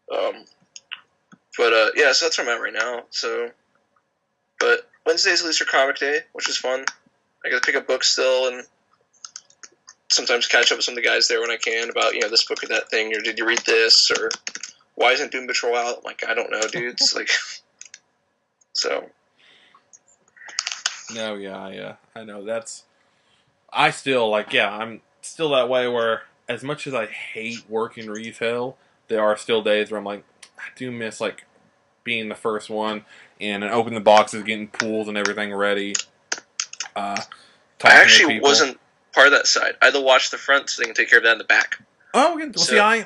Yeah, so that's where I'm at right now. So, but Wednesdays at least are comic day, which is fun. I get to pick up books still, and sometimes catch up with some of the guys there when I can about this book or that thing, or did you read this, or why isn't Doom Patrol out? I'm like, I don't know, dudes. Like, so. No, yeah, I know. I still I'm still that way where as much as I hate working retail, there are still days where I'm like, I do miss like being the first one and opening the boxes, getting pools and everything ready. I actually wasn't part of that side. I had to watch the front so they can take care of that in the back. Oh, well, see, I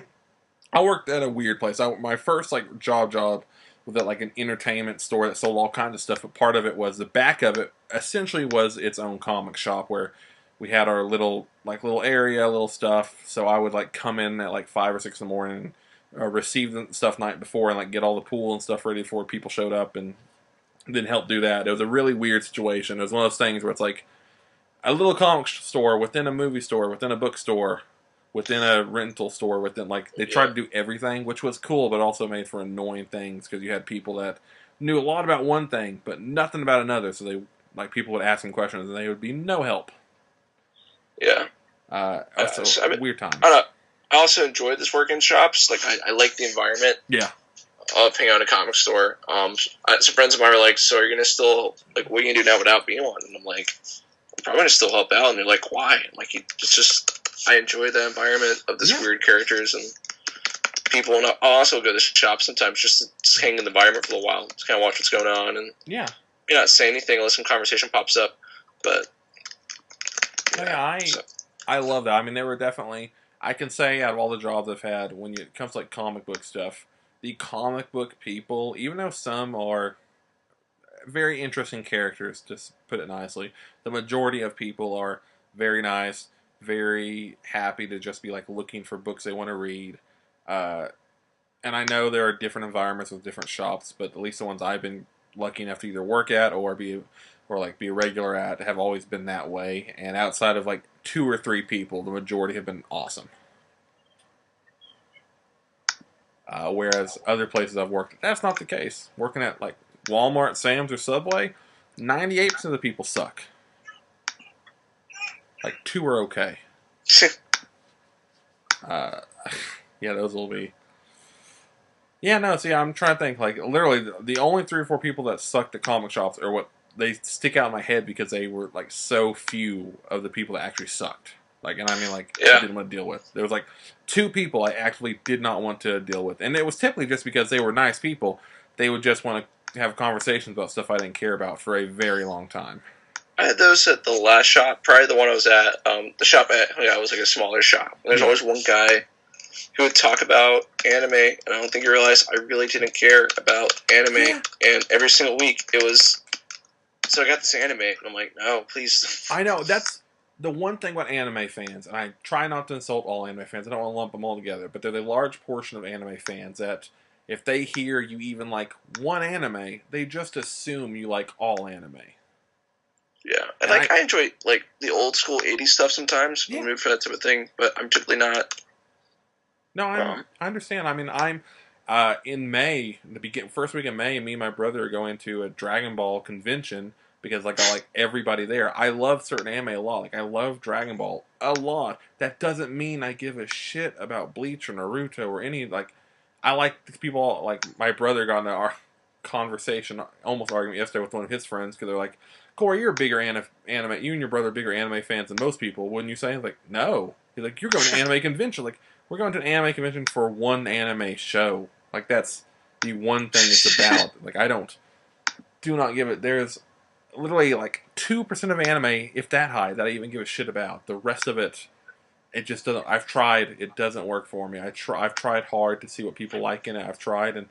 worked at a weird place. My first like job was at like an entertainment store that sold all kinds of stuff. But part of it was the back of it essentially was its own comic shop where we had our little area, little stuff. So I would like come in at like 5 or 6 in the morning, receive the stuff night before, and like get all the pool and stuff ready before people showed up, and then help do that. It was a really weird situation. It was one of those things where it's like a little comic store within a movie store, within a bookstore, within a rental store, within like they tried to do everything, which was cool, but also made for annoying things because you had people that knew a lot about one thing but nothing about another. So they like people would ask them questions and they would be no help. Yeah, it's a weird time. I also enjoyed this work in shops. Like I like the environment. Yeah. Of hanging out in a comic store. Some friends of mine were like, "So are you gonna still like what are you gonna do now without being one?" And I'm like, "I'm probably gonna still help out." And they're like, "Why?" I'm like, "It's just I enjoy the environment of this weird characters and people." And I'll also go to the shop sometimes just to hang in the environment for a while, to kind of watch what's going on, and not say anything unless some conversation pops up. But I love that. I mean, there were definitely I can say out of all the jobs I've had when it comes to like comic book stuff. The comic book people, even though some are very interesting characters, to put it nicely, the majority of people are very nice, very happy to just be like looking for books they want to read. And I know there are different environments with different shops, but at least the ones I've been lucky enough to either work at or be a regular at have always been that way. And outside of like 2 or 3 people, the majority have been awesome. Whereas other places I've worked, that's not the case. Working at like Walmart, Sam's, or Subway, 98% of the people suck. Like 2 are okay. Yeah, those will be. Yeah, no. See, I'm trying to think. Like literally, the only 3 or 4 people that sucked at comic shops are what they stick out in my head because they were like so few of the people that actually sucked. Like, and I mean, like, I didn't want to deal with. There was like 2 people I actually did not want to deal with, and it was typically just because they were nice people. They would just want to have conversations about stuff I didn't care about for a very long time. I had those at the last shop, probably the one I was at. The shop was like a smaller shop. And there's always one guy who would talk about anime, and I don't think he realized I really didn't care about anime. Yeah. And every single week it was, so I got this anime, and I'm like, no, please. I know that's. The one thing about anime fans, and I try not to insult all anime fans, I don't want to lump them all together, but there's a large portion of anime fans that if they hear you even like one anime, they just assume you like all anime. Yeah, and And like I enjoy like the old school '80s stuff sometimes. Yeah. I'm moved for that type of thing, but I'm typically not. No, I understand. I mean, I'm in May, first week of May. Me and my brother are going to a Dragon Ball convention because like I like everybody there. I love certain anime a lot. Like I love Dragon Ball a lot. That doesn't mean I give a shit about Bleach or Naruto or any like. I like these people. Like my brother got into our conversation, almost argument yesterday with one of his friends because they're like, "Corey, you're a bigger anime. You and your brother are bigger anime fans than most people, wouldn't you say?" I'm like, "No." He's like, "You're going to anime convention." Like, we're going to an anime convention for one anime show. Like that's the one thing it's about. Like do not give it. There's literally like 2% of anime, if that high, that I even give a shit about. The rest of it, it just doesn't. I've tried. It doesn't work for me. I've tried hard to see what people like in it. I've tried, and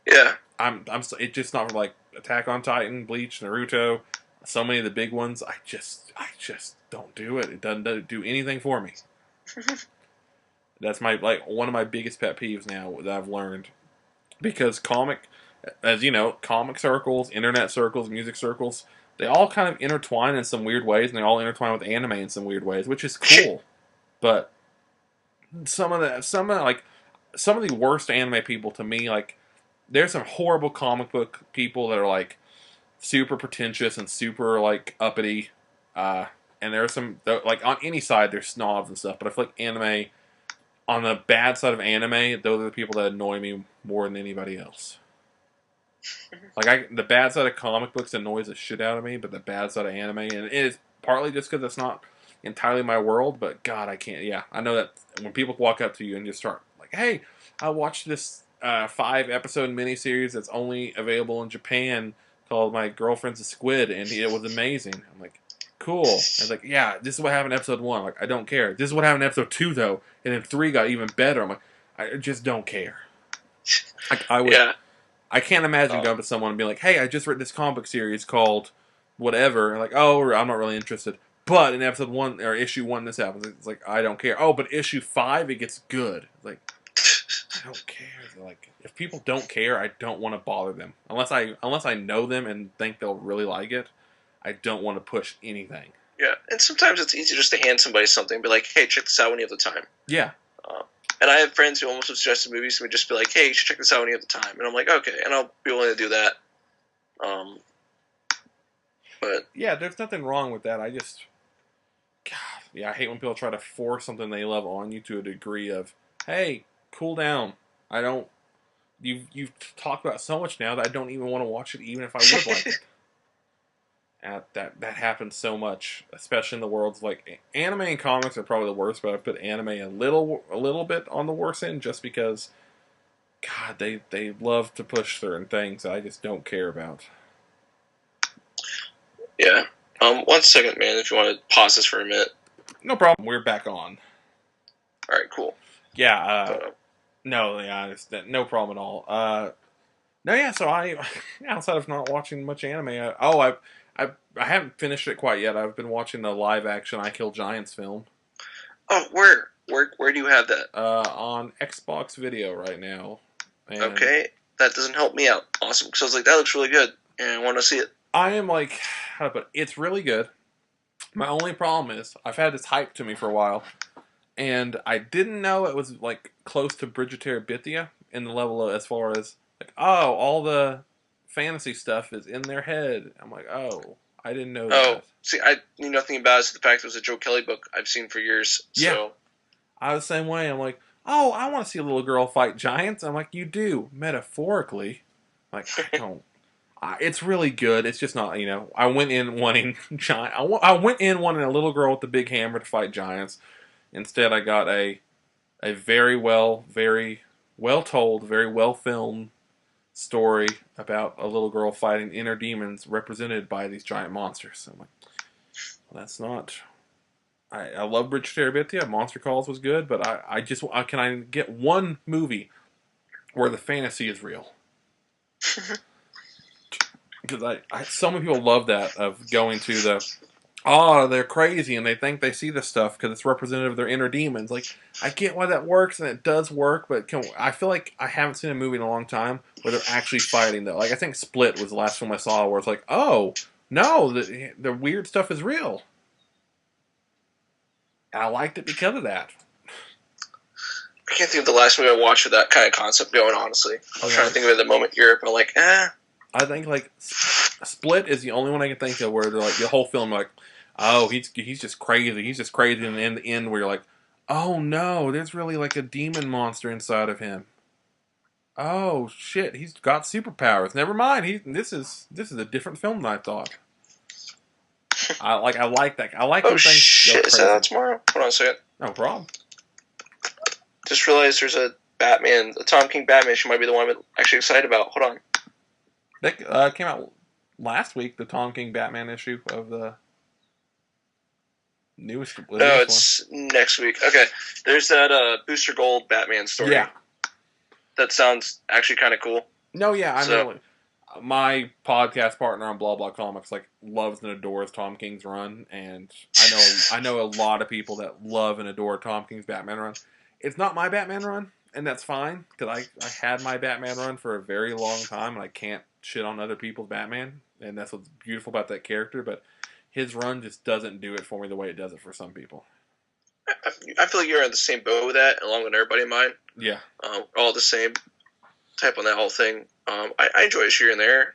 Yeah, it's just not like Attack on Titan, Bleach, Naruto. So many of the big ones, I just don't do it. It doesn't do anything for me. That's my like one of my biggest pet peeves now that I've learned because as you know, comic circles, internet circles, music circles, they all kind of intertwine in some weird ways, and they all intertwine with anime in some weird ways, which is cool. But some of the worst anime people to me, like there's some horrible comic book people that are like super pretentious and super like uppity, and there's some like on any side there's snobs and stuff. But I feel like anime on the bad side of anime, those are the people that annoy me more than anybody else. Like the bad side of comic books annoys the shit out of me, but the bad side of anime, and it is partly just because it's not entirely my world. But God, I can't. Yeah, I know that when people walk up to you and just start like, "Hey, I watched this 5-episode miniseries that's only available in Japan called My Girlfriend's a Squid, and it was amazing." I'm like, "Cool." I was like, "Yeah, this is what happened in episode 1." I'm like, I don't care. This is what happened in episode 2 though, and then 3 got even better. I'm like, I just don't care. Like I would. yeah. I can't imagine going to someone and being like, "Hey, I just read this comic book series called whatever." And like, "Oh, I'm not really interested." But in episode 1 or issue 1, this happens. It's like I don't care. Oh, but issue 5, it gets good. Like I don't care. Like if people don't care, I don't want to bother them unless I know them and think they'll really like it. I don't want to push anything. Yeah, and sometimes it's easy just to hand somebody something and be like, "Hey, check this out when you have the time." Yeah. And I have friends who almost have suggested movies to me, just be like, "Hey, you should check this out when you have the time." And I'm like, "Okay," and I'll be willing to do that. But yeah, there's nothing wrong with that. God, yeah, I hate when people try to force something they love on you to a degree of, "Hey, cool down." I don't. You've talked about so much now that I don't even want to watch it, even if I would like it. That happens so much, especially in the worlds like anime and comics are probably the worst, but I put anime a little bit on the worst end just because, God, they love to push certain things that I just don't care about. yeah, 1 second, man. If you want to pause this for a minute. No problem. We're back on. All right, cool. Yeah. No, yeah, no problem at all. No, yeah. So outside of not watching much anime, I haven't finished it quite yet. I've been watching the live action I Kill Giants film. Oh, where do you have that? On Xbox Video right now. And okay, that doesn't help me out. Awesome, because I was like, that looks really good, and I want to see it. I am like, how to put it? It's really good. My only problem is I've had this hype to me for a while, and I didn't know it was like close to Bridge of Terabithia in the level of as far as like, oh, all the fantasy stuff is in their head. I'm like, oh, I didn't know that. See, I knew nothing about it. So the fact it was a Joe Kelly book I've seen for years. Yeah. So. I was the same way. I'm like, oh, I want to see a little girl fight giants. I'm like, you do, metaphorically. Like, I don't. It's really good. It's just not, I went in wanting giant. I went in wanting a little girl with the big hammer to fight giants. Instead, I got a very well told, very well filmed story about a little girl fighting inner demons represented by these giant monsters. I'm like, well, that's not. I love Bridge to Terabithia. Monster Calls was good, but can I get one movie where the fantasy is real? Because so many people love that of going to they're crazy and they think they see this stuff because it's representative of their inner demons. Like, I get why that works and it does work, but I feel like I haven't seen a movie in a long time where they're actually fighting though. Like, I think Split was the last film I saw where it's like, oh, No, the weird stuff is real. I liked it because of that. I can't think of the last movie I watched with that kind of concept going, honestly. I'm trying to think of it at the moment here, but I'm like, I think like Split is the only one I can think of where they're like the whole film like, oh he's just crazy, and in the end where you're like, oh no, there's really like a demon monster inside of him. Oh shit, he's got superpowers. Never mind, this is a different film than I thought. I like that. I like oh when things go shit, is that crazy. out tomorrow? Hold on a second. No problem. Just realized there's a Batman, the Tom King Batman issue might be the one I'm actually excited about. Hold on. That came out last week. The Tom King Batman issue of the newest. No, it's next week. Okay, there's that Booster Gold Batman story. Yeah. That sounds actually kind of cool. No, yeah, I know. My podcast partner on Blah Blah Comics like loves and adores Tom King's run, and I know a lot of people that love and adore Tom King's Batman run. It's not my Batman run, and that's fine because I had my Batman run for a very long time, and I can't shit on other people's Batman, and that's what's beautiful about that character. But his run just doesn't do it for me the way it does it for some people. I feel like you're in the same boat with that, along with everybody of mine. Yeah. All the same type on that whole thing. I enjoy it here and there.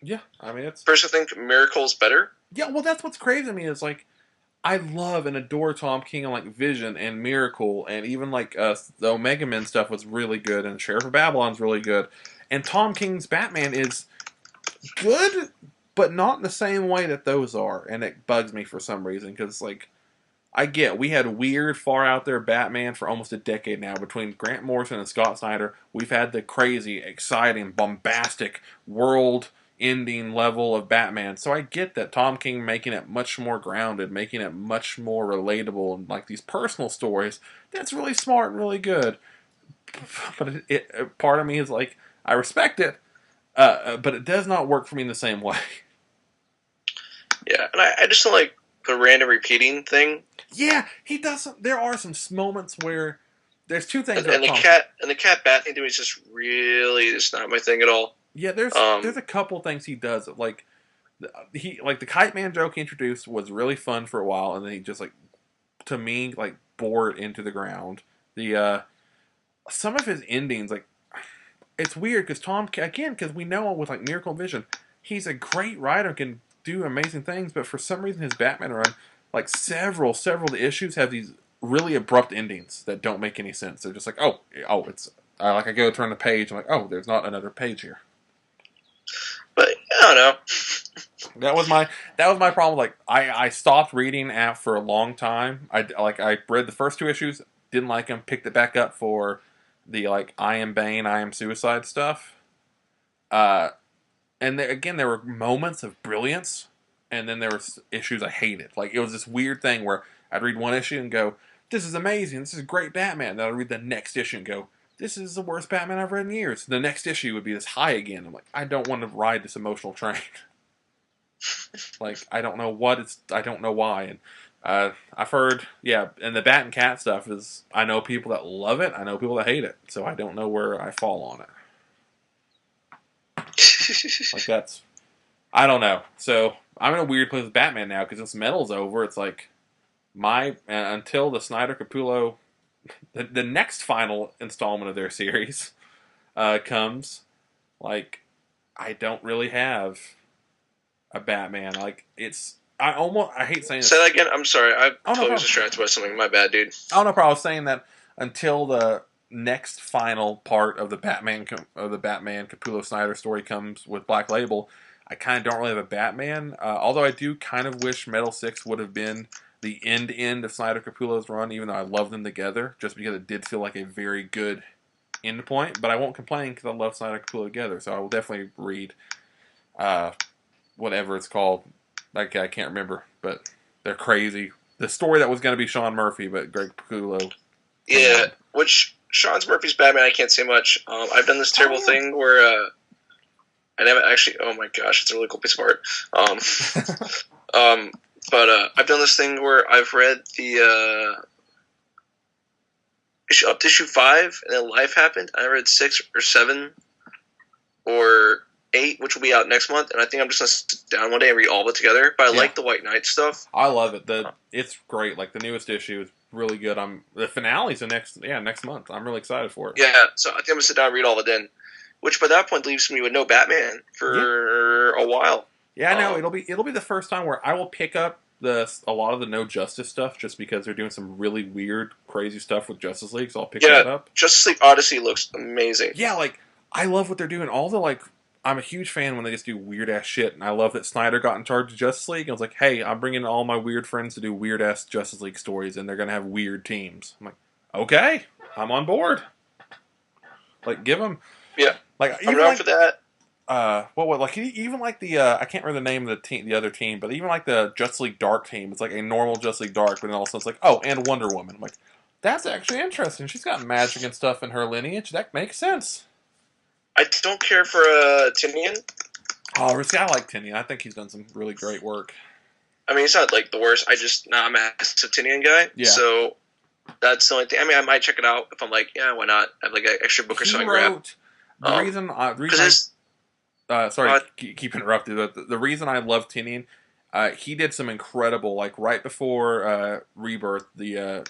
Yeah, I mean, it's... First, I think Miracle's better. Yeah, well, that's what's crazy to me is, like, I love and adore Tom King and, like, Vision and Miracle, and even, like, the Omega Men stuff was really good, and Sheriff of Babylon's really good. And Tom King's Batman is good, but not in the same way that those are, and it bugs me for some reason, because, like, we had weird, far out there Batman for almost a decade now. Between Grant Morrison and Scott Snyder, we've had the crazy, exciting, bombastic, world-ending level of Batman. So I get that Tom King making it much more grounded, making it much more relatable, and like these personal stories. That's really smart and really good. But part of me is like, I respect it, but it does not work for me in the same way. Yeah, and I just don't like the random repeating thing. Yeah, he does. There are some moments where there's two things. And the cat bat thing to me is just really just not my thing at all. Yeah, there's a couple things he does like the Kite Man joke he introduced was really fun for a while, and then he just like to me like bore it into the ground. The some of his endings like it's weird because we know with like Miracle Vision, he's a great writer, can do amazing things, but for some reason his Batman run. Like several of the issues have these really abrupt endings that don't make any sense. They're just like, it's like I go turn the page, I'm like, oh, there's not another page here. But I don't know. That was my problem. Like I stopped reading for a long time. I read the first two issues, didn't like them, picked it back up for the like I Am Bane, I Am Suicide stuff. And there were moments of brilliance. And then there were issues I hated. Like, it was this weird thing where I'd read one issue and go, this is amazing, this is great Batman. Then I'd read the next issue and go, this is the worst Batman I've read in years. The next issue would be this high again. I'm like, I don't want to ride this emotional train. Like, I don't know why. And I've heard, and the Bat and Cat stuff is, I know people that love it, I know people that hate it. So I don't know where I fall on it. Like, that's, I don't know. So I'm in a weird place with Batman now because this Metal's over. It's like until the Snyder Capullo, the next final installment of their series comes. Like I don't really have a Batman. Like I hate saying this. Say that again. I'm sorry. I totally was distracted by something. My bad, dude. Oh no problem. I was saying that until the next final part of the Batman Capullo Snyder story comes with Black Label. I kind of don't really have a Batman, although I do kind of wish Metal 6 would have been the end of Snyder Capullo's run, even though I love them together, just because it did feel like a very good end point. But I won't complain because I love Snyder Capullo together, so I will definitely read whatever it's called. Like I can't remember, but they're crazy. The story that was going to be Sean Murphy, but Greg Capullo. Yeah, which Sean Murphy's Batman, I can't say much. I've done this terrible thing where... I never actually. Oh my gosh, it's a really cool piece of art. But I've done this thing where I've read the up to issue 5, and then Life happened. I read 6 or 7, or 8, which will be out next month, and I think I'm just going to sit down one day and read all of it together. But I Yeah. like the White Knight stuff. I love it. It's great. Like the newest issue is really good. The finale's next month. I'm really excited for it. Yeah, so I think I'm going to sit down and read all of it then. Which by that point leaves me with no Batman for a while. Yeah, I know. It'll be the first time where I will pick up a lot of the No Justice stuff just because they're doing some really weird, crazy stuff with Justice League, so I'll pick that up. Justice League Odyssey looks amazing. Yeah, like I love what they're doing. All the I'm a huge fan when they just do weird ass shit, and I love that Snyder got in charge of Justice League. I was like, hey, I'm bringing all my weird friends to do weird ass Justice League stories, and they're gonna have weird teams. I'm like, okay, I'm on board. Like, give them. Yeah, like I'm down for that. Even like the I can't remember the name of the other team, but even like the Justice League Dark team, it's like a normal Justice League Dark, but then all of a sudden it's like, oh, and Wonder Woman. I'm like, that's actually interesting. She's got magic and stuff in her lineage. That makes sense. I don't care for Tinian. Oh, see, I like Tinian. I think he's done some really great work. I mean, he's not like the worst. I'm a massive Tinian guy. Yeah. So that's the only thing. I mean, I might check it out if I'm like, yeah, why not? I have like an extra book or something. The reason sorry, keep interrupting, but the reason I love Tinian, he did some incredible, like right before Rebirth, the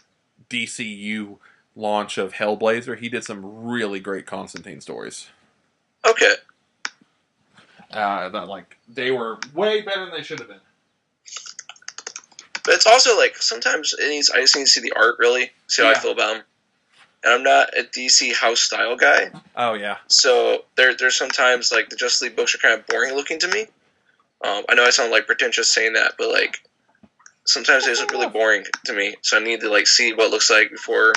DCU launch of Hellblazer, he did some really great Constantine stories. Okay. They were way better than they should have been. But it's also like sometimes I just need to see the art, really, see how I feel about them. And I'm not a DC house style guy. Oh yeah. So there's sometimes like the Justice League books are kind of boring looking to me. I know I sound like pretentious saying that, but like sometimes they just look really boring to me. So I need to like see what it looks like before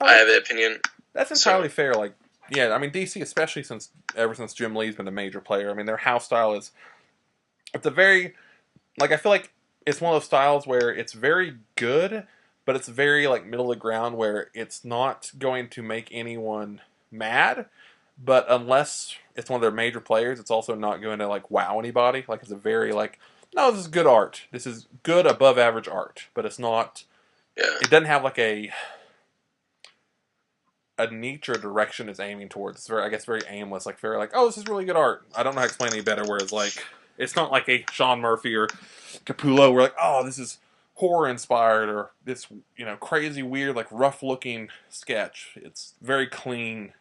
I have an opinion. That's entirely fair. Like, yeah, I mean DC, especially ever since Jim Lee's been a major player. I mean, their house style it's a very I feel like it's one of those styles where it's very good, but it's very like middle of the ground where it's not going to make anyone mad, but unless it's one of their major players, it's also not going to like wow anybody. Like it's a very no, this is good art. This is good above average art, but it's not. Yeah. It doesn't have like a niche or direction it's aiming towards. It's very aimless. Like very oh, this is really good art. I don't know how to explain it any better. Whereas it's not like a Sean Murphy or Capullo where oh, this is horror inspired or this crazy weird rough looking sketch. It's very clean,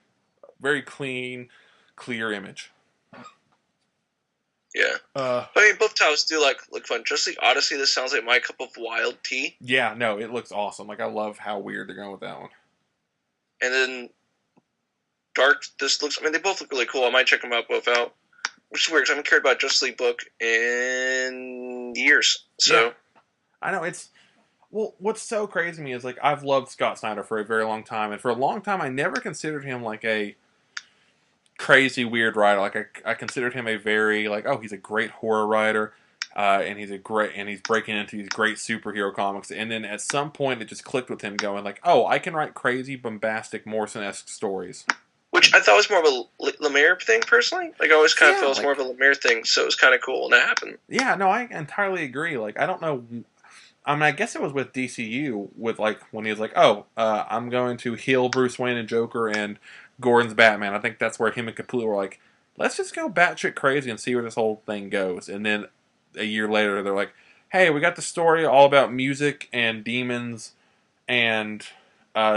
clear image. Yeah. I mean, both titles do look fun. Just League Odyssey, this sounds like my cup of wild tea. Yeah, no, it looks awesome. I love how weird they're going with that one. And then Dark, they both look really cool. I might check them both out. Which is weird, because I haven't cared about Justice League book in years. So. Yeah. I know, what's so crazy to me is, I've loved Scott Snyder for a very long time, and for a long time I never considered him, a crazy, weird writer. I considered him a very, he's a great horror writer, and he's breaking into these great superhero comics, and then at some point it just clicked with him going, I can write crazy, bombastic, Morrison-esque stories. Which I thought was more of a Lemire thing, personally. I always kind of felt it was more of a Lemire thing, so it was kind of cool when that happened. Yeah, no, I entirely agree. I don't know. I mean, I guess it was with DCU, with when he was I'm going to heal Bruce Wayne and Joker and Gordon's Batman. I think that's where him and Capullo were let's just go batshit crazy and see where this whole thing goes. And then a year later, they're hey, we got the story all about music and demons and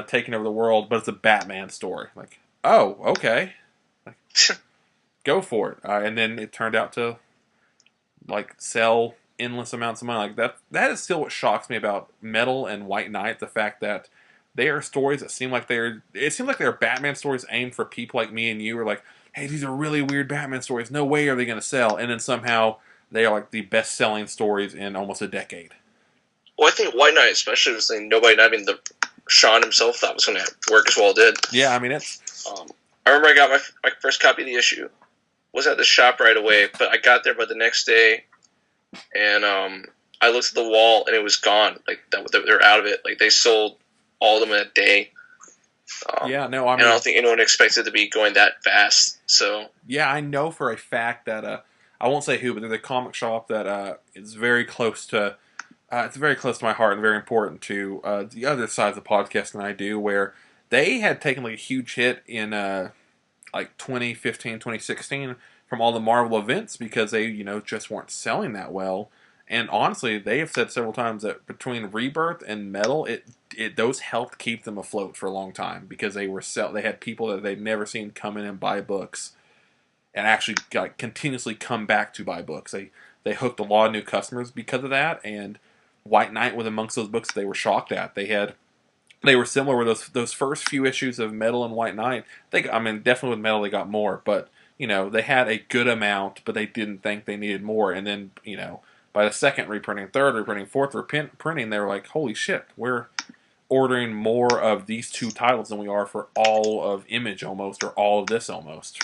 taking over the world, but it's a Batman story. Oh, okay. Go for it. And then it turned out to sell endless amounts of money. That is still what shocks me about Metal and White Knight, the fact that they are stories that seem like they're Batman stories aimed for people like me and you, are hey, these are really weird Batman stories, no way are they going to sell, and then somehow they are the best selling stories in almost a decade. Well, I think White Knight especially was nobody, not even Sean himself, thought was going to work as well as it did. Yeah, I mean it's I remember I got my first copy of the issue. Wasn't at the shop right away, but I got there by the next day, and I looked at the wall and it was gone. They're out of it. They sold all of them in a day. Yeah, no, I mean, and I don't think anyone expected it to be going that fast. So yeah, I know for a fact that I won't say who, but there's a comic shop that is very close to. It's very close to my heart and very important to the other side of the podcast than I do, where they had taken a huge hit in like 2015, 2016 from all the Marvel events because they, just weren't selling that well. And honestly, they have said several times that between Rebirth and Metal, those helped keep them afloat for a long time because they had people that they'd never seen come in and buy books, and actually continuously come back to buy books. They hooked a lot of new customers because of that, and White Knight was amongst those books they were shocked at. They were similar with those first few issues of Metal and White Knight. Definitely with Metal they got more, but they had a good amount, but they didn't think they needed more. And then by the second reprinting, third reprinting, fourth reprinting, they were like, holy shit, we're ordering more of these two titles than we are for all of Image almost, or all of this almost.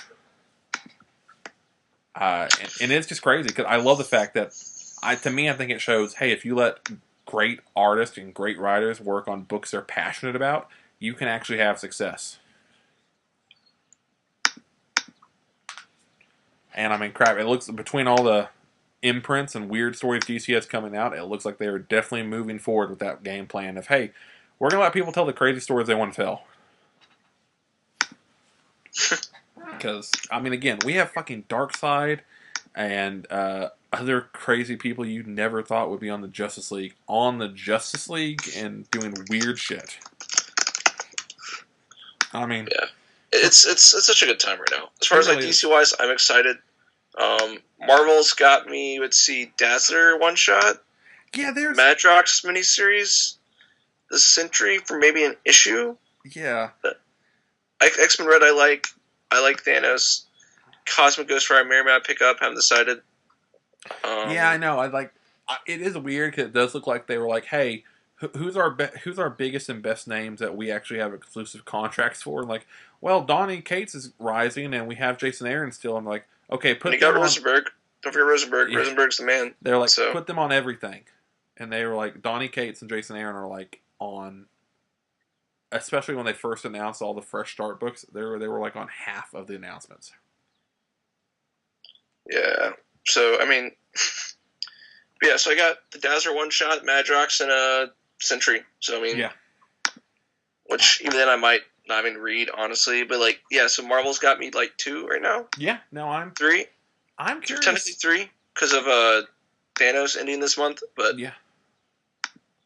And it's just crazy because I love the fact that, to me, I think it shows, hey, if you let great artists and great writers work on books they're passionate about, you can actually have success. And crap, it looks, between all the imprints and weird stories DC has coming out, it looks like they are definitely moving forward with that game plan of, hey, we're going to let people tell the crazy stories they want to tell. Because, again, we have fucking Darkseid and other crazy people you never thought would be on the Justice League and doing weird shit. Yeah, it's such a good time right now. As far as DC wise, I'm excited. Marvel's got me. Let's see, Dazzler one shot. Yeah, there's Madrox miniseries, the Sentry for maybe an issue. Yeah, X-Men Red. I like Thanos. Cosmic Ghost Rider Merriman pick up. Haven't decided. Yeah, I know. It is weird because it does look like they were like, hey, who's our biggest and best names that we actually have exclusive contracts for? And like, well, Donny Cates is rising, and we have Jason Aaron still. I'm like, okay, put them on. Rosenberg. Don't forget Rosenberg. Yeah. Rosenberg's the man. They're like, put them on everything, and they were like, Donny Cates and Jason Aaron are like on. Especially when they first announced all the Fresh Start books, they were like on half of the announcements. Yeah. So so I got the Dazzler one shot, Madrox, and a Sentry. So yeah. Which even then I might not even read, honestly. But so Marvel's got me 2 right now. Yeah. No, I'm 3. I'm curious. Technically 3 because of Thanos ending this month. But yeah,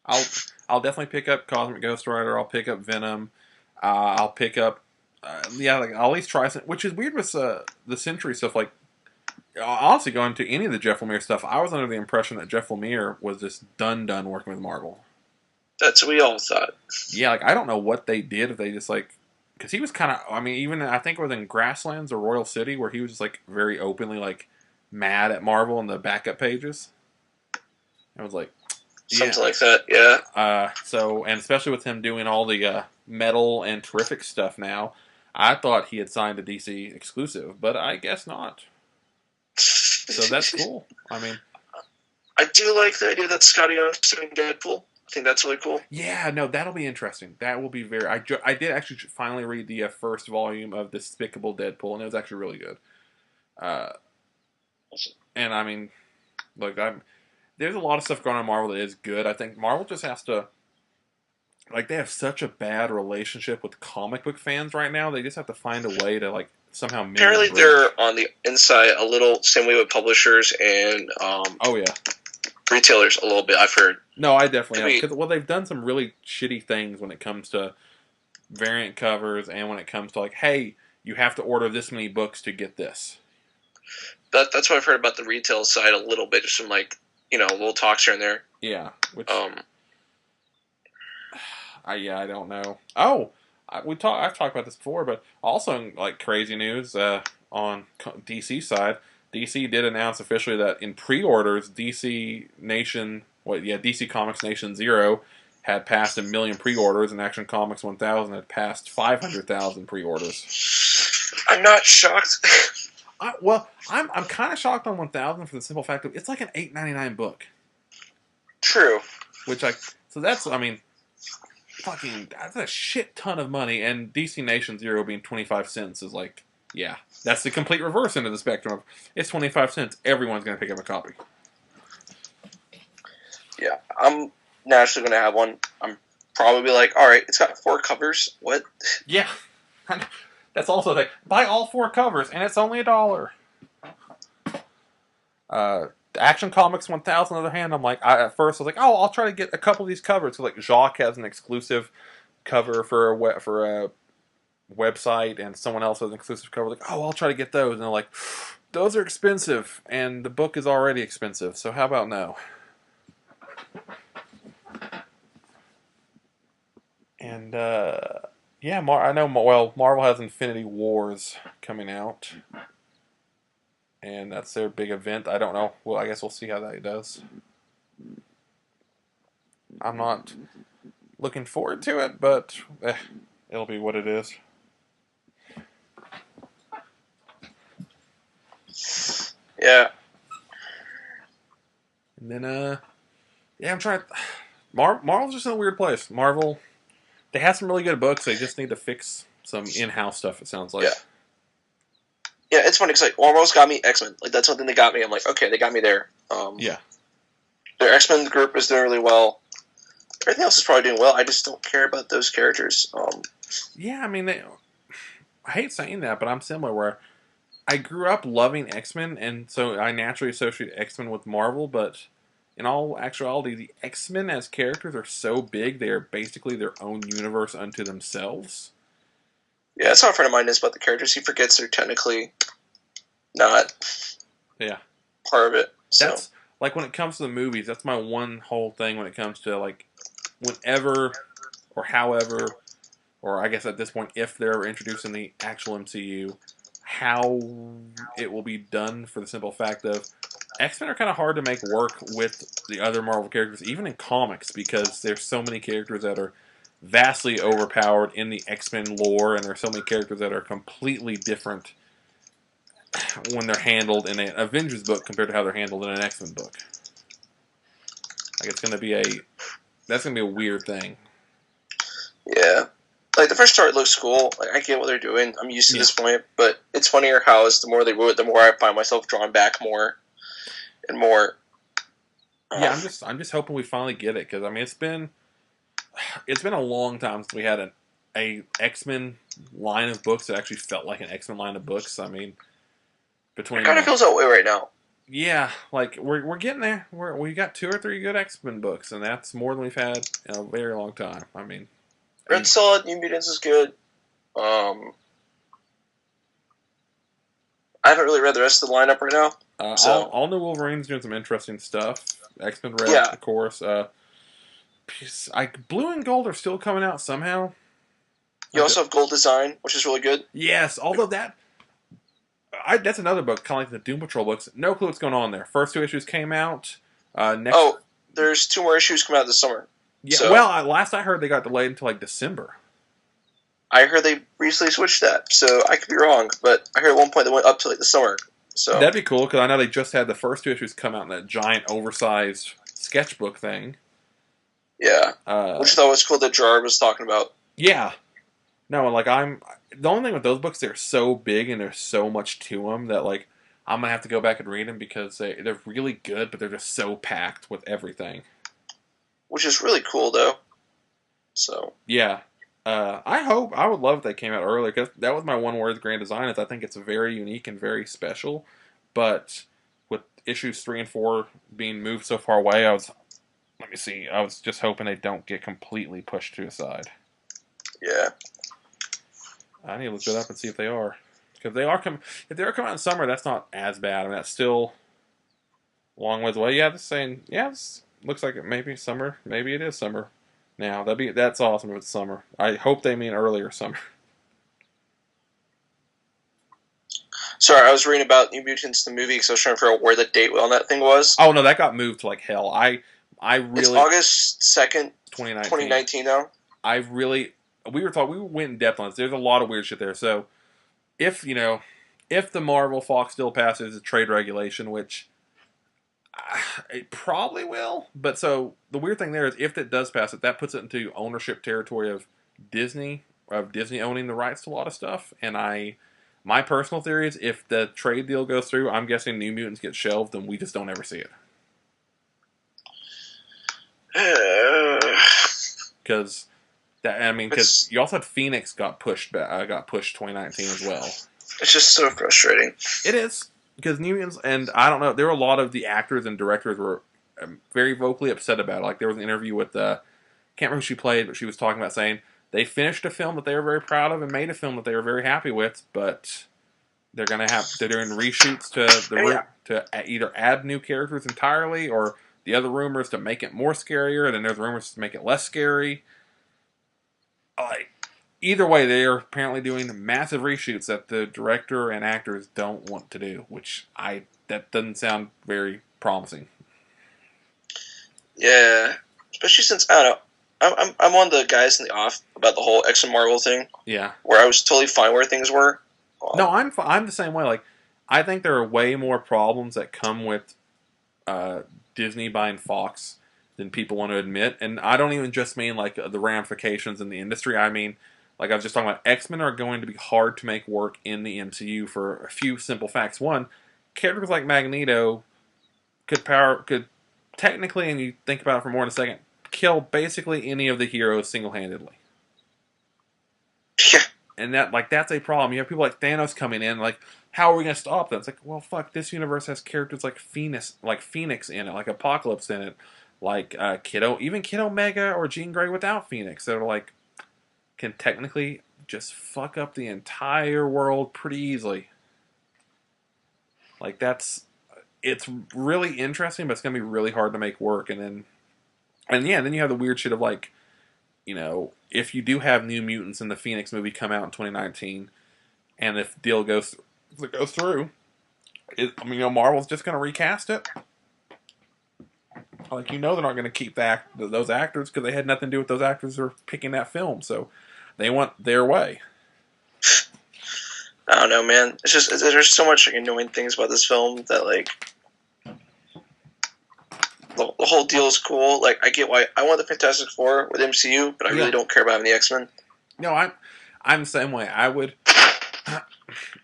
I'll definitely pick up Cosmic Ghost Rider. I'll pick up Venom. I'll pick up I'll at least try some. Which is weird with the Sentry stuff. Honestly, going to any of the Jeff Lemire stuff, I was under the impression that Jeff Lemire was just done working with Marvel. That's what we all thought. Yeah, I don't know what they did, if they just because he was kind of, even I think it was in Grasslands or Royal City where he was just very openly mad at Marvel in the backup pages. I was like, something like that, yeah. And especially with him doing all the Metal and Terrific stuff now, I thought he had signed a DC exclusive, but I guess not. So that's cool. I do like the idea that Scotty Young's doing Deadpool. I think that's really cool. Yeah, no, that'll be interesting. That will be very. I did actually finally read the first volume of Despicable Deadpool, and it was actually really good. And there's a lot of stuff going on in Marvel that is good. I think Marvel just has to. They have such a bad relationship with comic book fans right now. They just have to find a way to somehow. Apparently, they're on the inside a little same way with publishers and. Retailers a little bit. I've heard. No, I definitely have. Because they've done some really shitty things when it comes to variant covers, and when it comes to hey, you have to order this many books to get this. That's what I've heard about the retail side a little bit. Just some little talks here and there. Yeah. Which. I don't know. Oh, I've talked about this before, but also crazy news on DC side. DC did announce officially that in pre-orders, DC Comics Nation Zero had passed 1 million pre-orders, and Action Comics 1000 had passed 500,000 pre-orders. I'm not shocked. I'm kind of shocked on 1000 for the simple fact that it's an $8.99 book. True. So that's that's a shit ton of money, and DC Nation Zero being 25 cents is yeah, that's the complete reverse end of the spectrum of it's 25 cents. Everyone's going to pick up a copy. Yeah, I'm naturally going to have one. I'm probably all right, it's got 4 covers. What? Yeah. That's also like buy all 4 covers and it's only $1. Action Comics 1000, on the other hand, I'm like, at first I was like, oh, I'll try to get a couple of these covers. So like Jacques has an exclusive cover for a website, and someone else has an exclusive cover. Like, oh, I'll try to get those. And they're like, those are expensive, and the book is already expensive. So how about no? And yeah, I know. Well, Marvel has Infinity Wars coming out, and that's their big event. I don't know. Well, I guess we'll see how that does. I'm not looking forward to it, but it'll be what it is. Yeah. And then, yeah, I'm trying. Marvel's just in a weird place. Marvel, they have some really good books. They just need to fix some in-house stuff. It sounds like. Yeah. Yeah, it's funny because like Marvel's got me X-Men. Like that's something that got me. I'm like, okay, they got me there. Yeah. Their X-Men group is doing really well. Everything else is probably doing well. I just don't care about those characters. Yeah, I mean, I hate saying that, but I'm similar. Where I grew up loving X-Men, and so I naturally associate X-Men with Marvel. But in all actuality, the X-Men as characters are so big; they are basically their own universe unto themselves. Yeah, that's how a friend of mine is about the characters. He forgets they're technically not part of it. So. That's like when it comes to the movies, that's my one whole thing when it comes to like whenever or however, or I guess at this point, if they're ever introduced in the actual MCU, how it will be done for the simple fact of X-Men are kind of hard to make work with the other Marvel characters, even in comics, because there's so many characters that are vastly overpowered in the X-Men lore, and there's so many characters that are completely different when they're handled in an Avengers book compared to how they're handled in an X-Men book. Like that's gonna be a weird thing. Yeah, like the first start looks cool. Like I get what they're doing. I'm used to this point, but it's funnier how the more they do it, the more I find myself drawn back more and more. Yeah, I'm just hoping we finally get it because I mean it's been a long time since we had a X-Men line of books that actually felt like an X-Men line of books. I mean, between it kind of feels that way right now. Yeah, like we're getting there. We got 2 or 3 good X-Men books, and that's more than we've had in a very long time. I mean, Red Solid, New Mutants is good. I haven't really read the rest of the lineup right now. All New Wolverine's doing some interesting stuff. X-Men Red, of course. Blue and Gold are still coming out somehow. You also have Gold Design, which is really good. Yes, although that's another book, kind of like the Doom Patrol books. No clue what's going on there. First 2 issues came out. There's 2 more issues coming out this summer. Yeah, so, well, last I heard they got delayed until like December. I heard they recently switched that, so I could be wrong, but I heard at one point they went up to like the summer. So that'd be cool because I know they just had the first 2 issues come out in that giant, oversized sketchbook thing. Yeah, which I thought was cool that Gerard was talking about. Yeah, no, like the only thing with those books, they're so big and there's so much to them that like I'm gonna have to go back and read them because they're really good, but they're just so packed with everything. Which is really cool, though. So yeah, I would love if they came out earlier because that was my one word with Grand Design is I think it's very unique and very special. But with issues 3 and 4 being moved so far away, I was just hoping they don't get completely pushed to the side. Yeah, I need to look it up and see if they are. Because if they are coming out in summer, that's not as bad. I mean, that's still a long ways away. Yeah, this looks like it may be summer. Maybe it is summer now. That's awesome if it's summer. I hope they mean earlier summer. Sorry, I was reading about New Mutants the movie because I was trying to figure out where the date on that thing was. Oh no, that got moved to like hell. It's August 2nd, 2019 now. We went in depth on this. There's a lot of weird shit there. So if the Marvel Fox still passes a trade regulation, which it probably will, but so the weird thing there is if it does pass it, that puts it into ownership territory of Disney owning the rights to a lot of stuff. And my personal theory is if the trade deal goes through, I'm guessing New Mutants gets shelved and we just don't ever see it. Because That I mean, because It's you also had Phoenix got pushed 2019 as well. it's just so frustrating. It is because New Mutants, and I don't know. There were a lot of the actors and directors were very vocally upset about it. Like there was an interview with can't remember who she played, but she was talking about saying they finished a film that they were very proud of and made a film that they were very happy with, but they're doing reshoots to I mean, to either add new characters entirely or the other rumors to make it more scarier, and then there's rumors to make it less scary. Like either way, they are apparently doing massive reshoots that the director and actors don't want to do, which that doesn't sound very promising. yeah, especially since I don't know. I'm one of the guys in the off about the whole X and Marvel thing, Yeah. where I was totally fine where things were. No, I'm the same way. Like I think there are way more problems that come with Disney buying Fox than people want to admit, and I don't even just mean like the ramifications in the industry. I mean, like I was just talking about, X-Men are going to be hard to make work in the MCU for a few simple facts. One, characters like Magneto could technically, and you think about it for more than a second, kill basically any of the heroes single-handedly. Yeah, And that's a problem. You have people like Thanos coming in, like, how are we gonna stop that? It's like, well, fuck, this universe has characters like Phoenix in it, like Apocalypse in it, like even Kid Omega or Jean Grey without Phoenix, that are like can technically just fuck up the entire world pretty easily. Like it's really interesting, but it's gonna be really hard to make work. Then you have the weird shit of like, if you do have New Mutants in the Phoenix movie come out in 2019, and if it goes through, Marvel's just going to recast it. Like they're not going to keep those actors because they had nothing to do with those actors or picking that film, so they want their way. I don't know, man. It's just there's so much like, annoying things about this film that like the whole deal is cool. Like I get why I want the Fantastic Four with MCU, but I really don't care about having the X-Men. No, I'm the same way. I would,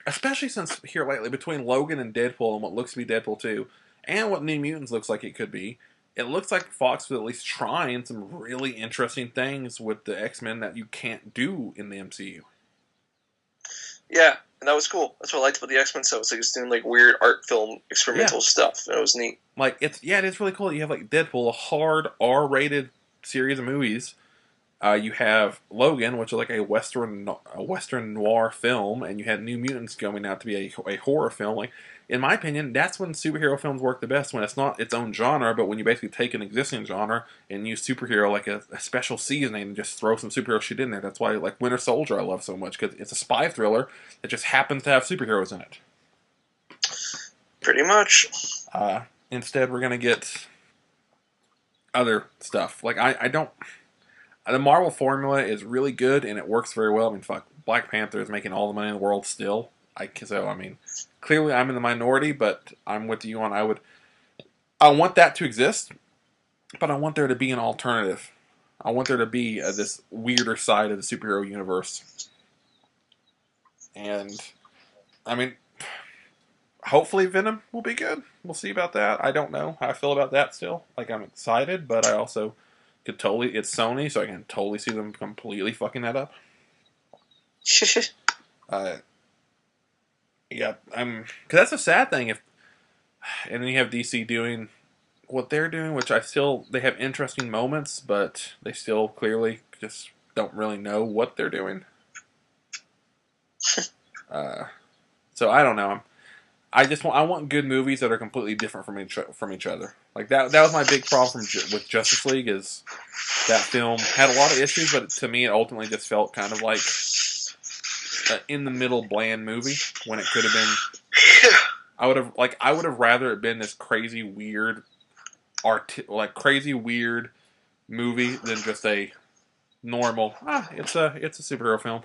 especially since here lately between Logan and Deadpool and what looks to be Deadpool 2, and what New Mutants looks like it could be. It looks like Fox was at least trying some really interesting things with the X-Men that you can't do in the MCU. Yeah, and that was cool. That's what I liked about the X-Men stuff. It's like it's doing like weird art film experimental stuff, and it was neat. Like it is really cool. You have like Deadpool, a hard R-rated series of movies. You have Logan, which is like a western noir film, and you had New Mutants going out to be a horror film. Like, in my opinion, that's when superhero films work the best, when it's not its own genre, but when you basically take an existing genre and use superhero like a special seasoning and just throw some superhero shit in there. That's why like Winter Soldier I love so much, because it's a spy thriller that just happens to have superheroes in it. Pretty much. Instead, we're gonna get other stuff. Like I don't. The Marvel formula is really good and it works very well. I mean, fuck, Black Panther is making all the money in the world still. Clearly I'm in the minority, but I'm with you on I want that to exist, but I want there to be an alternative. I want there to be this weirder side of the superhero universe. And, I mean, hopefully Venom will be good. We'll see about that. I don't know how I feel about that still. Like, I'm excited, but I also it's Sony, so I can totally see them completely fucking that up. Because that's a sad thing. And then you have DC doing what they're doing, which they have interesting moments, but they still clearly just don't really know what they're doing. So I don't know. I want good movies that are completely different from each other. Like that was my big problem with Justice League, is that film had a lot of issues, but to me it ultimately just felt kind of like an in the middle bland movie when it could have been. I would have rather it been this crazy weird crazy weird movie than just a normal. It's a superhero film.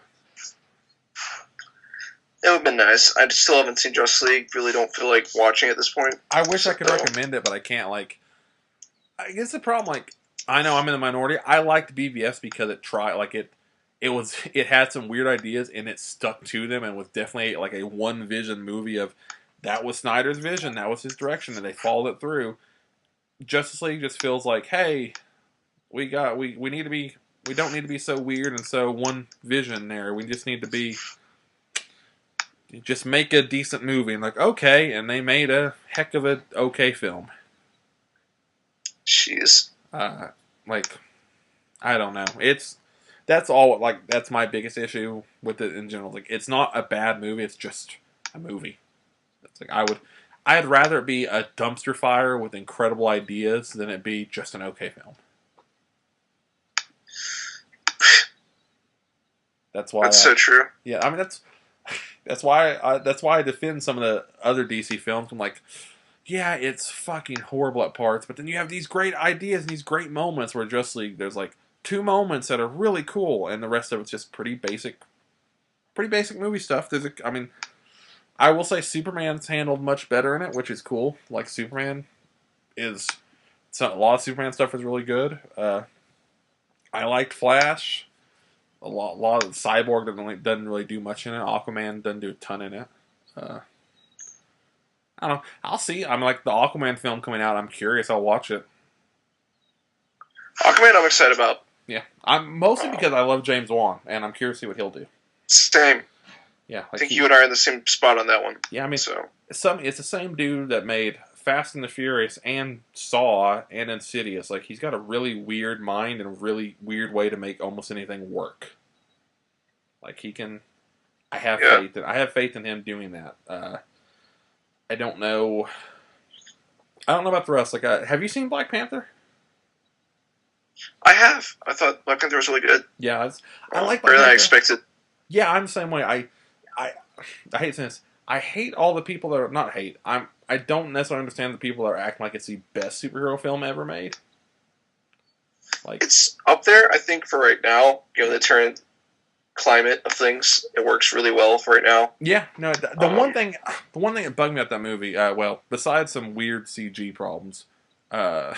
It would have been nice. I still haven't seen Justice League. Really don't feel like watching it at this point. I wish I could recommend it, but I can't. Like, I guess the problem, like, I know I'm in the minority. I liked BVS because it had some weird ideas and it stuck to them and was definitely like a one vision movie of that was Snyder's vision, that was his direction, and they followed it through. Justice League just feels like, hey, we need to be We don't need to be so weird and so one visionary. We just need to be just make a decent movie and like okay, and they made a heck of a okay film. Jeez. Uh, like I don't know. It's that's all. Like that's my biggest issue with it in general. Like it's not a bad movie. It's just a movie. It's like I'd rather it be a dumpster fire with incredible ideas than it be just an okay film. That's why. That's so true. Yeah, I mean that's why I defend some of the other DC films. I'm like, yeah, it's fucking horrible at parts, but then you have these great ideas and these great moments where Justice League there's like two moments that are really cool, and the rest of it's just pretty basic movie stuff. I mean, I will say Superman's handled much better in it, which is cool. Like Superman is, a lot of Superman stuff is really good. I liked Flash. A lot of Cyborg doesn't really do much in it. Aquaman doesn't do a ton in it. Uh, I don't know. I'll see. I'm like the Aquaman film coming out. I'm curious. I'll watch it. Aquaman, I'm excited about. Yeah, I'm mostly because I love James Wan, and I'm curious to see what he'll do. Same. Yeah, I think you and I are in the same spot on that one. Yeah, I mean, so it's the same dude that made Fast and the Furious and Saw and Insidious. Like he's got a really weird mind and a really weird way to make almost anything work. Like he can, I have faith in him doing that. I don't know. I don't know about the rest. Like, have you seen Black Panther? I have. I thought Black Panther was really good. Yeah, I like Better Black than Panther. I expected. Yeah, I'm the same way. I hate this. I hate all the people that are not hate. I don't necessarily understand the people that are acting like it's the best superhero film ever made. Like it's up there, I think, for right now. Given the current climate of things, it works really well for right now. Yeah, no. The one thing that bugged me about that movie, well, besides some weird CG problems, oh,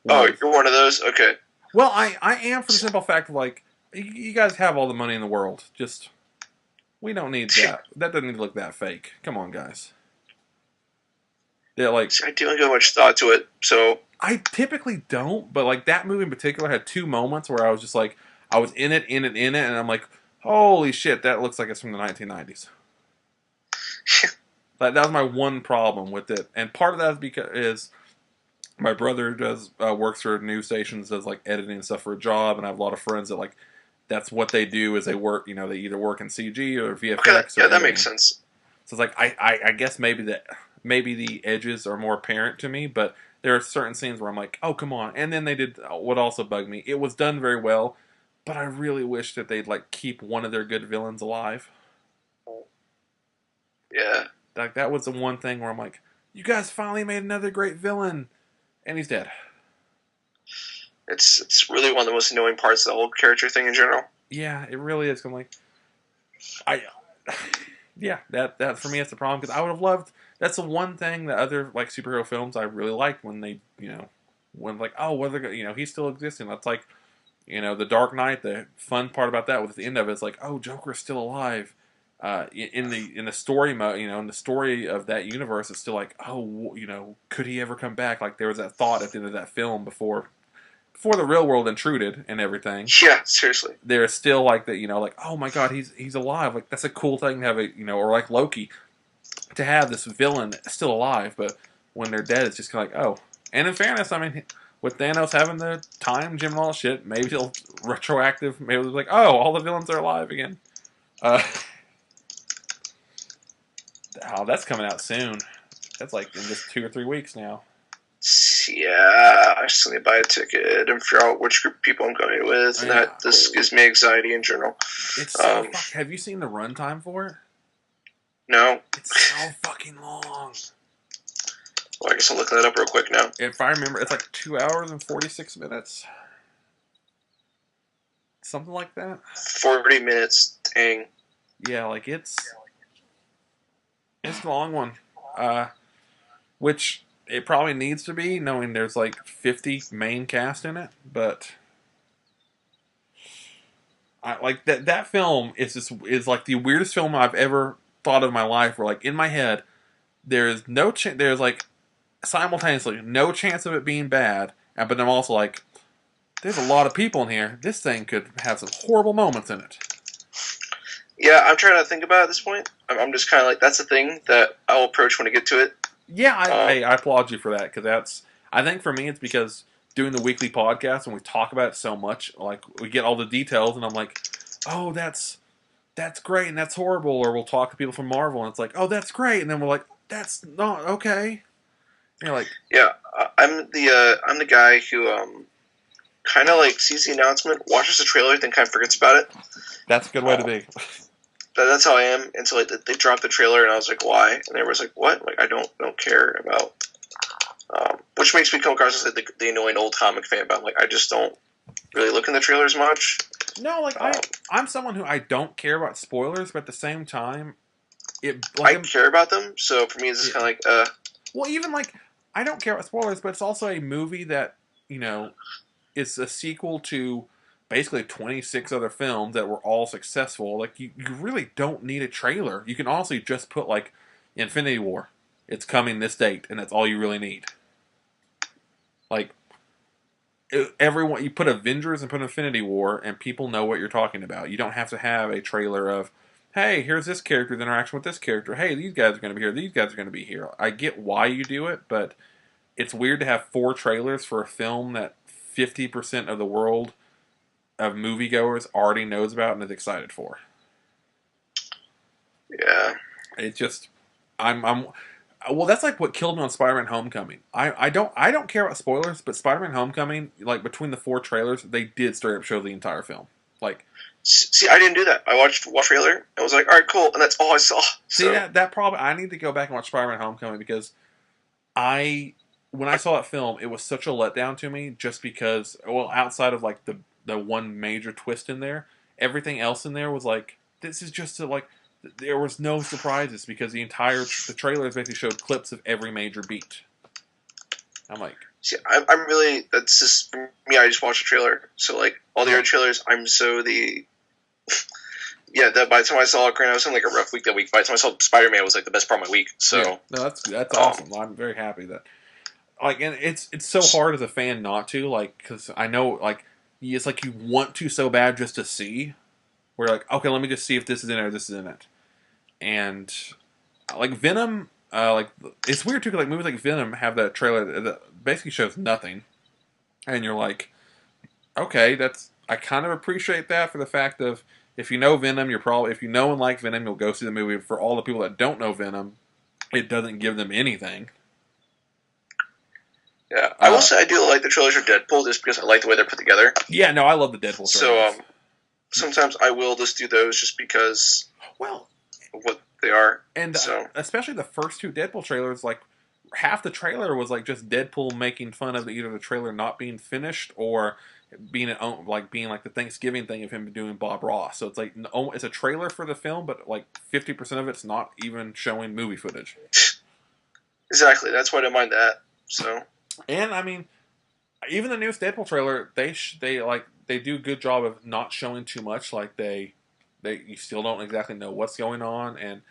you're one of those. Okay. Well, I am for the simple fact of like, you guys have all the money in the world. Just we don't need that. That doesn't need to look that fake. Come on, guys. Yeah, like I didn't give much thought to it, so I typically don't, but like that movie in particular had two moments where I was just like, I was in it, and I'm like, holy shit, that looks like it's from the 1990s. That was my one problem with it, and part of that is because my brother does works for news stations, does like editing and stuff for a job, and I have a lot of friends that like that's what they do is they work, they either work in CG or VFX. Okay, or that makes sense. So it's like I guess maybe the edges are more apparent to me, but there are certain scenes where I'm like, oh come on. And then they did what also bugged me. It was done very well, but I really wish that they'd like keep one of their good villains alive. Yeah, like that was the one thing where I'm like, you guys finally made another great villain, and he's dead. It's really one of the most annoying parts of the whole character thing in general. Yeah, it really is. I'm like, yeah, that for me that's the problem because I would have loved. That's the one thing that other like superhero films I really liked when they when like oh whether he's still existing. That's like the Dark Knight. The fun part about that was at the end of it, it's like oh Joker's still alive. In the story mode, in the story of that universe, it's still like oh could he ever come back? Like there was that thought at the end of that film before the real world intruded and everything. Yeah, seriously. There's still like that, like, oh my god, he's alive. Like that's a cool thing to have or like Loki, to have this villain still alive, but when they're dead, it's just kind of like, oh. And in fairness, I mean, with Thanos having the time gem and all that shit, maybe he'll retroactive. Maybe it's like, oh, all the villains are alive again. Oh, that's coming out soon. That's like in just 2 or 3 weeks now. Yeah, I still need to buy a ticket and figure out which group of people I'm going with, and this gives me anxiety in general. It's so have you seen the runtime for it? No. It's so fucking long. Well, I guess I'm looking that up real quick now. If I remember, it's like 2 hours and 46 minutes. Something like that. 40 minutes. Dang. Yeah, like it's a long one. Which it probably needs to be, knowing there's like 50 main cast in it, but I like that film is like the weirdest film I've ever thought of in my life, where like in my head there's no there's like simultaneously no chance of it being bad, but I'm also like there's a lot of people in here. This thing could have some horrible moments in it. Yeah, I'm trying to think about it at this point. I'm just kind of like, that's the thing that I'll approach when I get to it. Yeah, I applaud you for that because that's. I think for me, it's because doing the weekly podcast and we talk about it so much, like we get all the details, and I'm like, oh, that's great and that's horrible. Or we'll talk to people from Marvel, and it's like, oh, that's great, and then we're like, that's not okay. And you're like, Yeah, I'm the guy who kind of like sees the announcement, watches the trailer, then kind of forgets about it. that's a good way to be. That's how I am until like, they dropped the trailer, and I was like, why? And they was like, what? Like I don't care about. Which makes me come across as like the annoying old comic fan, but I'm like, I just don't really look in the trailers much. No, like I'm someone who I don't care about spoilers, but at the same time, I care about them. So for me, it's just kind of like, well, even like I don't care about spoilers, but it's also a movie that it's a sequel to basically 26 other films that were all successful. Like you really don't need a trailer. You can honestly just put like Infinity War. It's coming this date, and that's all you really need. Like everyone, you put Avengers and put Infinity War, and people know what you're talking about. You don't have to have a trailer of, hey, here's this character's interaction with this character. Hey, these guys are going to be here. These guys are going to be here. I get why you do it, but it's weird to have 4 trailers for a film that 50% of the world of moviegoers already knows about and is excited for. yeah. It's just, I'm well, that's like what killed me on Spider-Man: Homecoming. I don't care about spoilers, but Spider-Man: Homecoming, like between the 4 trailers, they did straight up show the entire film. Like, See, I didn't do that. I watched one trailer. I was like, all right, cool, and that's all I saw. see that probably I need to go back and watch Spider-Man: Homecoming because when I saw that film, it was such a letdown to me just because, well, outside of like the one major twist in there, everything else in there was like, this is just like, there was no surprises because the trailers basically showed clips of every major beat. I'm like, See, I'm really, that's just for me. I just watched a trailer, so like all the other trailers, I'm so the. Yeah, that by the time I saw it, I was in like a rough week that week. By the time I saw Spider-Man, it was like the best part of my week. So yeah, no, that's awesome. I'm very happy that, like, and it's so hard as a fan not to, like, because I know, like, it's like you want to so bad just to see. Where you're like, okay, let me just see if this is in it or this is in it, and like Venom, like it's weird too. 'Cause, like movies like Venom have that trailer that basically shows nothing, and you're like, okay, I kind of appreciate that for the fact of if you know Venom, if you know and like Venom, you'll go see the movie. For all the people that don't know Venom, it doesn't give them anything. yeah, I will say I do like the trailers for Deadpool just because I like the way they're put together. Yeah, no, I love the Deadpool trailers. So sometimes I will just do those just because well, of what they are. and So especially the first 2 Deadpool trailers, like half the trailer was like just Deadpool making fun of either the trailer not being finished or being like the Thanksgiving thing of him doing Bob Ross. So it's like it's a trailer for the film, but like 50% of it's not even showing movie footage. exactly, that's why I don't mind that. So And I mean, even the newest Deadpool trailer, they do a good job of not showing too much. Like you still don't exactly know what's going on, and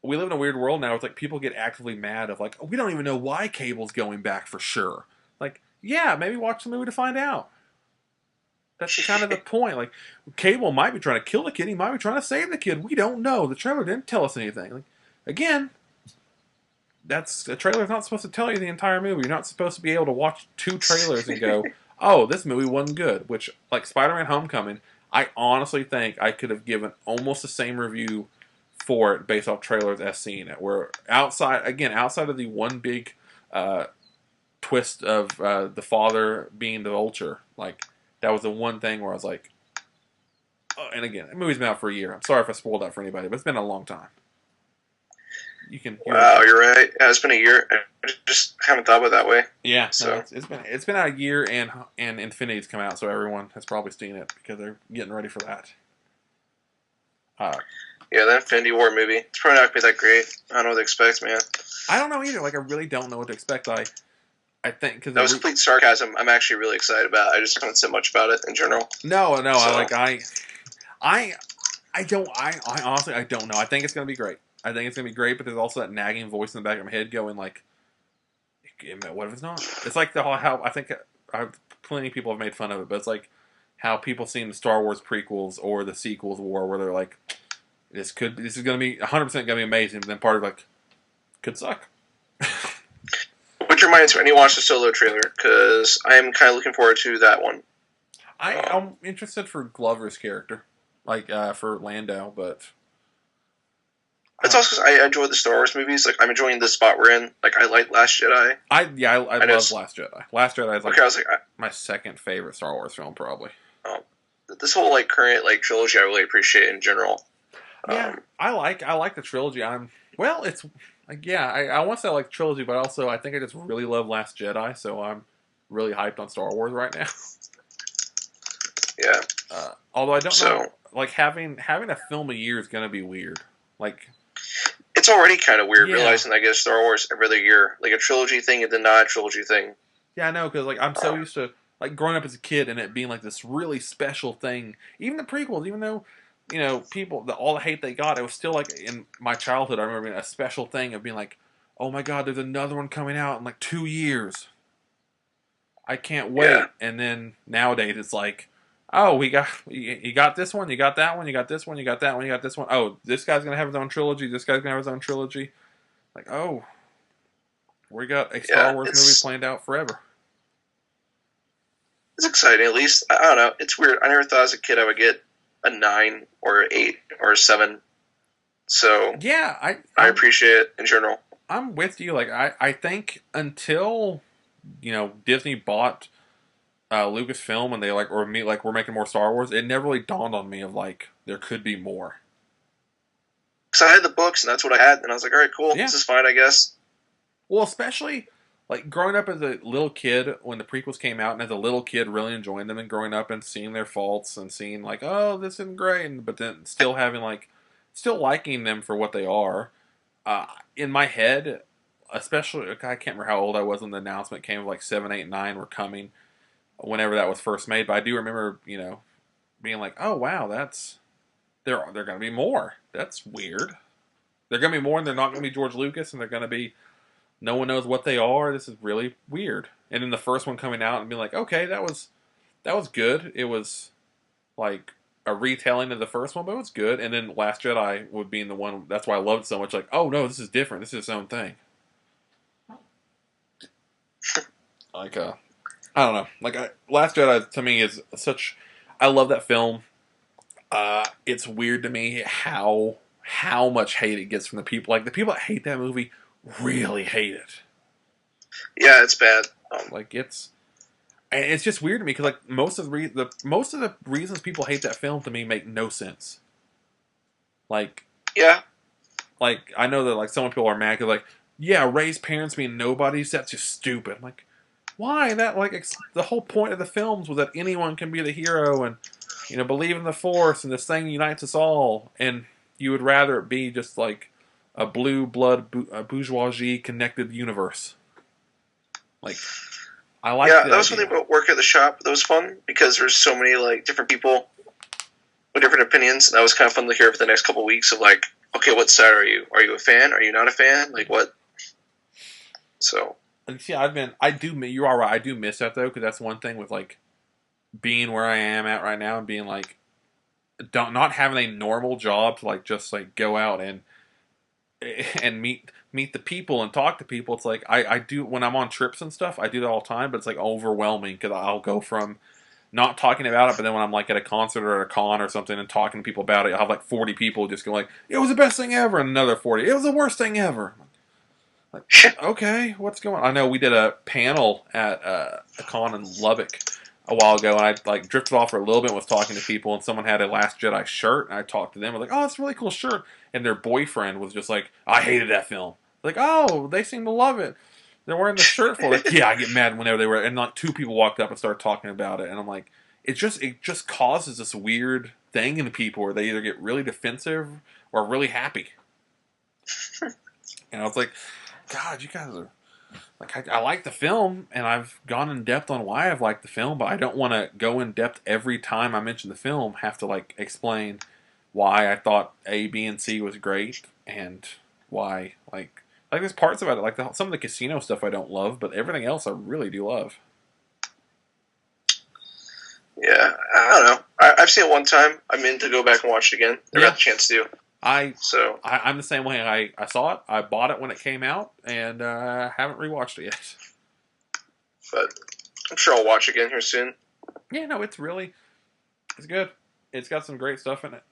we live in a weird world now. It's like people get actively mad of like, oh, we don't even know why Cable's going back for sure. Like, yeah, maybe watch the movie to find out. That's kind of the point. Like, Cable might be trying to kill the kid. He might be trying to save the kid. We don't know. The trailer didn't tell us anything. Like, again, the trailer's not supposed to tell you the entire movie. You're not supposed to be able to watch 2 trailers and go, oh, this movie wasn't good. Which, like Spider-Man: Homecoming, I honestly think I could have given almost the same review for it based off trailers as seeing it. Where outside of the one big twist of the father being the Vulture, like that was the one thing where I was like, oh, and again, the movie's been out for a year. I'm sorry if I spoiled that for anybody, but it's been a long time. Wow, you're right. Yeah, it's been a year. I just haven't thought about it that way. Yeah, so no, it's been out a year, and Infinity's come out, so everyone has probably seen it because they're getting ready for that. Yeah, the Infinity War movie. It's probably not gonna be that great. I don't know what to expect, man. I don't know either. Like, I really don't know what to expect. I think because that was complete sarcasm. I'm actually really excited about it. I just haven't said much about it in general. No. So. I honestly I don't know. I think it's gonna be great. I think it's gonna be great, but there's also that nagging voice in the back of my head going like, "What if it's not?" It's like the whole how I think I've plenty of people have made fun of it, but it's like how people seen the Star Wars prequels or the sequels war, where they're like, this is going to be 100% going to be amazing, but then part of like could suck. Which reminds me, I need to watch the Solo trailer because I am kind of looking forward to that one. I'm interested for Glover's character, like for Lando, but it's also because I enjoy the Star Wars movies. Like I'm enjoying the spot we're in. Like I like Last Jedi. I love Last Jedi. Last Jedi is like, okay, I was like my second favorite Star Wars film, probably. This whole like current like trilogy I really appreciate in general. Yeah, I like the trilogy. It's like, yeah, I want to say I like the trilogy, but also I think I just really love Last Jedi, so I'm really hyped on Star Wars right now. Yeah. Although I don't know, like having a film a year is gonna be weird. Like, it's already kind of weird realizing I get Star Wars every other year, like a trilogy thing and then not a trilogy thing. Yeah, I know, because like I'm so used to like growing up as a kid and it being like this really special thing. Even the prequels, even though people all the hate they got, it was still like in my childhood. I remember being a special thing of being like, oh my god, there's another one coming out in like 2 years. I can't wait. Yeah. And then nowadays it's like, oh, you got this one, you got that one, you got this one, you got that one, you got this one. Oh, this guy's gonna have his own trilogy. This guy's gonna have his own trilogy. Like, oh, we got a Star Wars movie planned out forever. It's exciting, at least. I don't know. It's weird. I never thought as a kid I would get a 9 or 8 or 7. So yeah, I appreciate it in general. I'm with you. Like I think until Disney bought Lucasfilm and they we're making more Star Wars, it never really dawned on me of like there could be more. Because I had the books and that's what I had, and I was like, all right, cool, this is fine, I guess. Well, especially like growing up as a little kid when the prequels came out, and as a little kid really enjoying them, and growing up and seeing their faults and seeing like, oh, this isn't great, but then still liking them for what they are. In my head, especially, I can't remember how old I was when the announcement came of like 7, 8, 9 were coming, whenever that was first made. But I do remember, being like, oh wow, they're going to be more. That's weird. They're going to be more, and they're not going to be George Lucas, and they're going to be, no one knows what they are. This is really weird. And then the first one coming out and being like, okay, that was good. It was like a retelling of the first one, but it was good. And then Last Jedi would be in the one. That's why I loved it so much. Like, oh no, this is different. This is its own thing. Like, I don't know. Like, Last Jedi to me is such. I love that film. It's weird to me how much hate it gets from the people. Like the people that hate that movie really hate it. Yeah, it's bad. It's just weird to me because like most of the reasons people hate that film to me make no sense. Like, yeah, like I know that like some people are mad because like, yeah, Rey's parents being nobodies, that's just stupid. I'm like, why? That like the whole point of the films was that anyone can be the hero and believe in the Force and this thing unites us all, and you would rather it be just like a blue blood bourgeoisie connected universe. Like, I like. Yeah, that was something about work at the shop that was fun because there's so many like different people with different opinions, and that was kind of fun to hear for the next couple of weeks of like, okay, what side are you? Are you a fan? Are you not a fan? Like what? So. Yeah, you are right. I do miss that though, because that's one thing with like being where I am at right now and being like, not having a normal job to like just like go out and meet the people and talk to people. It's like I do when I'm on trips and stuff. I do that all the time, but it's like overwhelming because I'll go from not talking about it, but then when I'm like at a concert or at a con or something and talking to people about it, I'll have like 40 people just go like, it was the best thing ever, and another 40, it was the worst thing ever. Like, okay, what's going on? I know we did a panel at a con in Lubbock a while ago, and I like drifted off for a little bit and was talking to people, and someone had a Last Jedi shirt, and I talked to them. I was like, oh, that's a really cool shirt. And their boyfriend was just like, I hated that film. Like, oh, they seem to love it. They're wearing the shirt for like, yeah, I get mad whenever they wear it. And like 2 people walked up and started talking about it, and I'm like, it just causes this weird thing in people where they either get really defensive or really happy. And I was like, God, you guys are like, I like the film, and I've gone in depth on why I've liked the film, but I don't want to go in depth every time I mention the film. Have to like explain why I thought A, B, and C was great, and why like there's parts about it, like some of the casino stuff I don't love, but everything else I really do love. Yeah, I don't know. I've seen it one time. I'm in to go back and watch it again. Never got the chance to. I'm the same way. I saw it. I bought it when it came out, and haven't rewatched it yet. But I'm sure I'll watch again here soon. Yeah, no, it's good. It's got some great stuff in it.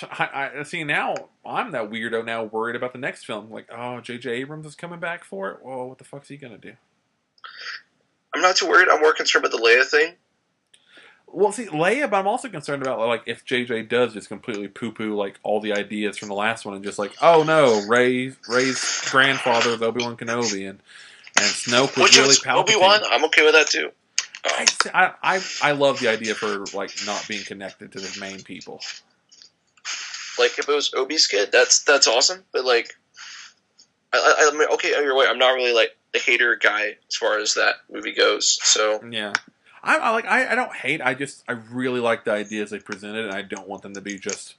I see now. I'm that weirdo now, worried about the next film. Like, oh, J.J. Abrams is coming back for it. Well, what the fuck's he gonna do? I'm not too worried. I'm more concerned about the Leia thing. Well, see, Leia, but I'm also concerned about like if J.J. does just completely poo-poo like all the ideas from the last one and just like, oh no, Rey's grandfather is Obi-Wan Kenobi and Snoke was really Palpatine. Obi-Wan, I'm okay with that too. I love the idea for like not being connected to the main people. Like if it was Obi's kid, that's awesome. But like, I mean, okay, you're right. I'm not really like the hater guy as far as that movie goes. So yeah, I don't hate. I really like the ideas they presented, and I don't want them to be just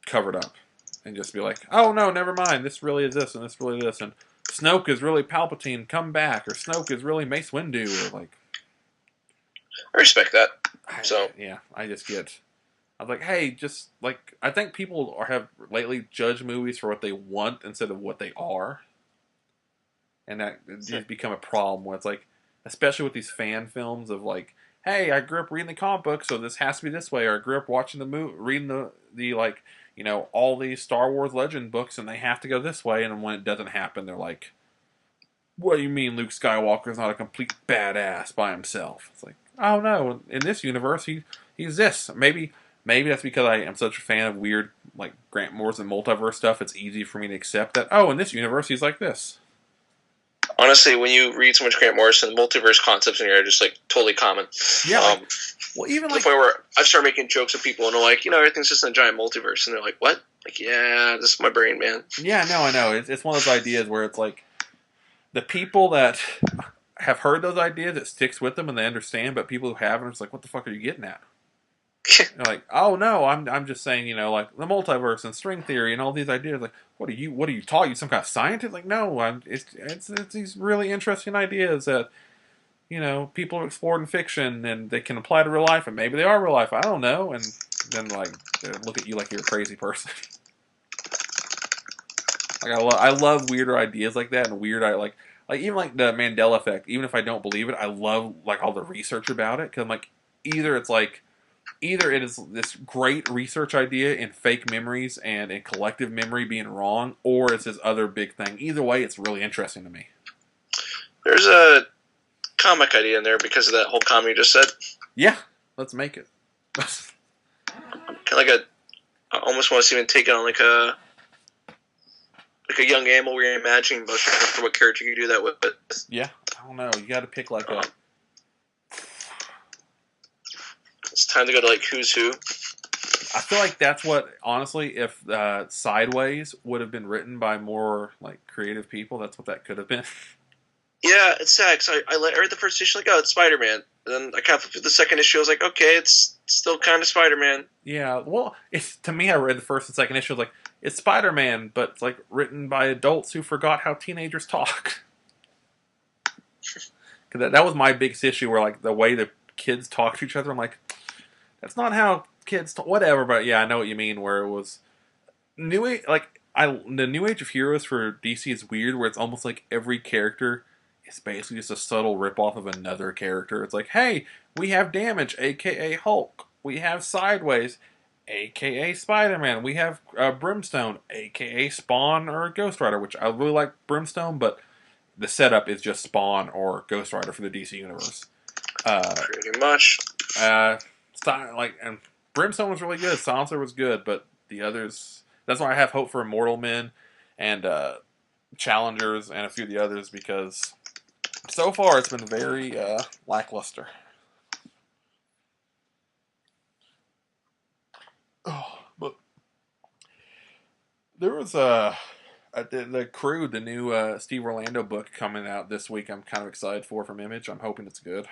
covered up and just be like, oh no, never mind. This really is this, and this really is this, and Snoke is really Palpatine. Come back, or Snoke is really Mace Windu, or like. I respect that. So yeah, I was like, hey, just like I think people have lately judged movies for what they want instead of what they are, and that just become a problem. Where it's like, especially with these fan films of like, hey, I grew up reading the comic book, so this has to be this way, or I grew up watching the movie, reading the like, all these Star Wars Legend books, and they have to go this way, and when it doesn't happen, they're like, what do you mean Luke Skywalker's not a complete badass by himself? It's like, oh no, in this universe he's this. Maybe that's because I am such a fan of weird like Grant Morrison multiverse stuff. It's easy for me to accept that. Oh, in this universe he's like this. Honestly, when you read so much Grant Morrison, multiverse concepts in here are just like totally common. Yeah. Well, even to the point where I've started making jokes with people and they're like, everything's just in a giant multiverse, and they're like, what? Like, yeah, this is my brain, man. Yeah, no, I know. It's one of those ideas where it's like the people that have heard those ideas, it sticks with them and they understand, but people who haven't, it's like, what the fuck are you getting at? They're like, oh no, I'm just saying, like the multiverse and string theory and all these ideas. Like, what are you taught? You some kind of scientist? Like, no, it's these really interesting ideas that people are explored in fiction and they can apply to real life, and maybe they are real life. I don't know. And then like they look at you like you're a crazy person. Like I love weirder ideas like that, and like even like the Mandela effect. Even if I don't believe it, I love like all the research about it, because I'm like either it is this great research idea in fake memories and in collective memory being wrong, or it's this other big thing. Either way, it's really interesting to me. There's a comic idea in there because of that whole comment you just said. Yeah, let's make it. Kind of I almost want to see him take it on like a young animal where you're imagining for what character you do that with. Yeah, I don't know. You got to pick like a. It's time to go to like Who's Who. I feel like that's what, honestly, if Sideways would have been written by more like creative people, that's what that could have been. Yeah, it's sad because I read the first issue like, oh, it's Spider-Man. And then I kind of flipped the second issue. I was like, okay, it's still kind of Spider-Man. Yeah, well, to me, I read the first and second issue. I was like, it's Spider-Man, but it's like written by adults who forgot how teenagers talk. Because that was my biggest issue, where like the way the kids talk to each other, I'm like, that's not how kids talk. Whatever, but yeah, I know what you mean. Where it was new age, the New Age of Heroes for DC is weird, where it's almost like every character is basically just a subtle ripoff of another character. It's like, hey, we have Damage, aka Hulk. We have Sideways, aka Spider-Man. We have Brimstone, aka Spawn or Ghost Rider, which I really like Brimstone, but the setup is just Spawn or Ghost Rider for the DC universe. Pretty much. And Brimstone was really good. Silencer was good, but the others. That's why I have hope for Immortal Men and Challengers and a few of the others, because so far it's been very lackluster. Oh, but there was the Crew, the new Steve Orlando book coming out this week. I'm kind of excited from Image. I'm hoping it's good.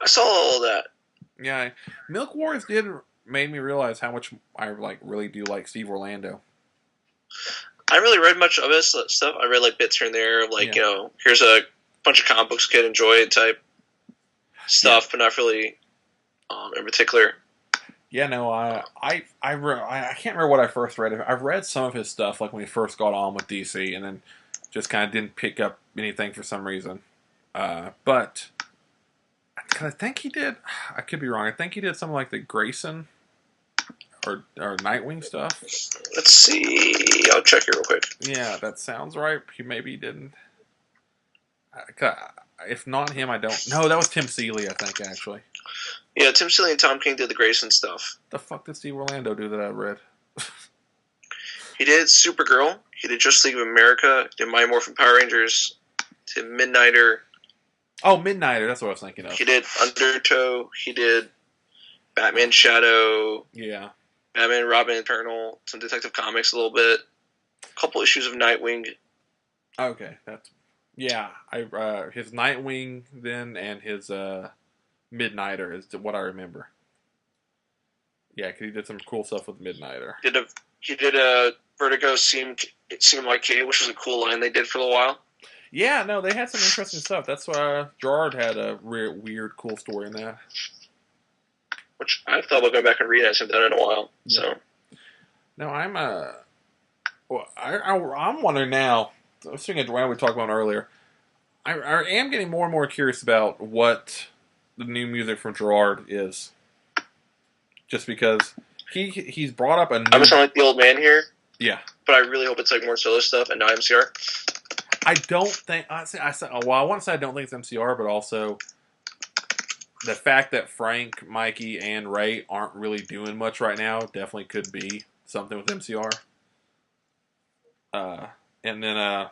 I saw all that. Yeah, Milk Wars made me realize how much I really do like Steve Orlando. I haven't really read much of his stuff. I read like bits here and there, here's a bunch of comic books kid enjoy it type. stuff, but not really in particular. Yeah, no, I can't remember what I first read. I've read some of his stuff, like when he first got on with DC, and then just kind of didn't pick up anything for some reason. But I think he did. I could be wrong. I think he did something like the Grayson or Nightwing stuff. Let's see. I'll check here real quick. Yeah, that sounds right. Maybe didn't. If not him, I don't. No, that was Tim Seeley, I think, actually. Yeah, Tim Seeley and Tom King did the Grayson stuff. The fuck did Steve Orlando do that I read? He did Supergirl. He did Justice League of America. Did Mighty Morphin Power Rangers. Did Midnighter. Oh, Midnighter. That's what I was thinking of. He did Undertow. He did Batman Shadow. Yeah. Batman Robin Eternal. Some Detective Comics a little bit. A couple issues of Nightwing. Okay, that's yeah. His Nightwing then and his Midnighter is what I remember. Yeah, because he did some cool stuff with Midnighter. He did a Vertigo It Seemed Like Kate, which was a cool line they did for a while. Yeah, no, they had some interesting stuff. That's why Gerard had a weird, cool story in that. Which I thought about going back and reading. I haven't done it in a while. Yeah. So, no, I'm wondering now. I was thinking Dwayne we talked about earlier. I am getting more and more curious about what the new music from Gerard is. Just because he's brought up a new... I'm gonna sound like the old man here. Yeah. But I really hope it's like more solo stuff and not MCR. I don't think... I want to say I don't think it's MCR, but also the fact that Frank, Mikey, and Ray aren't really doing much right now definitely could be something with MCR. And then,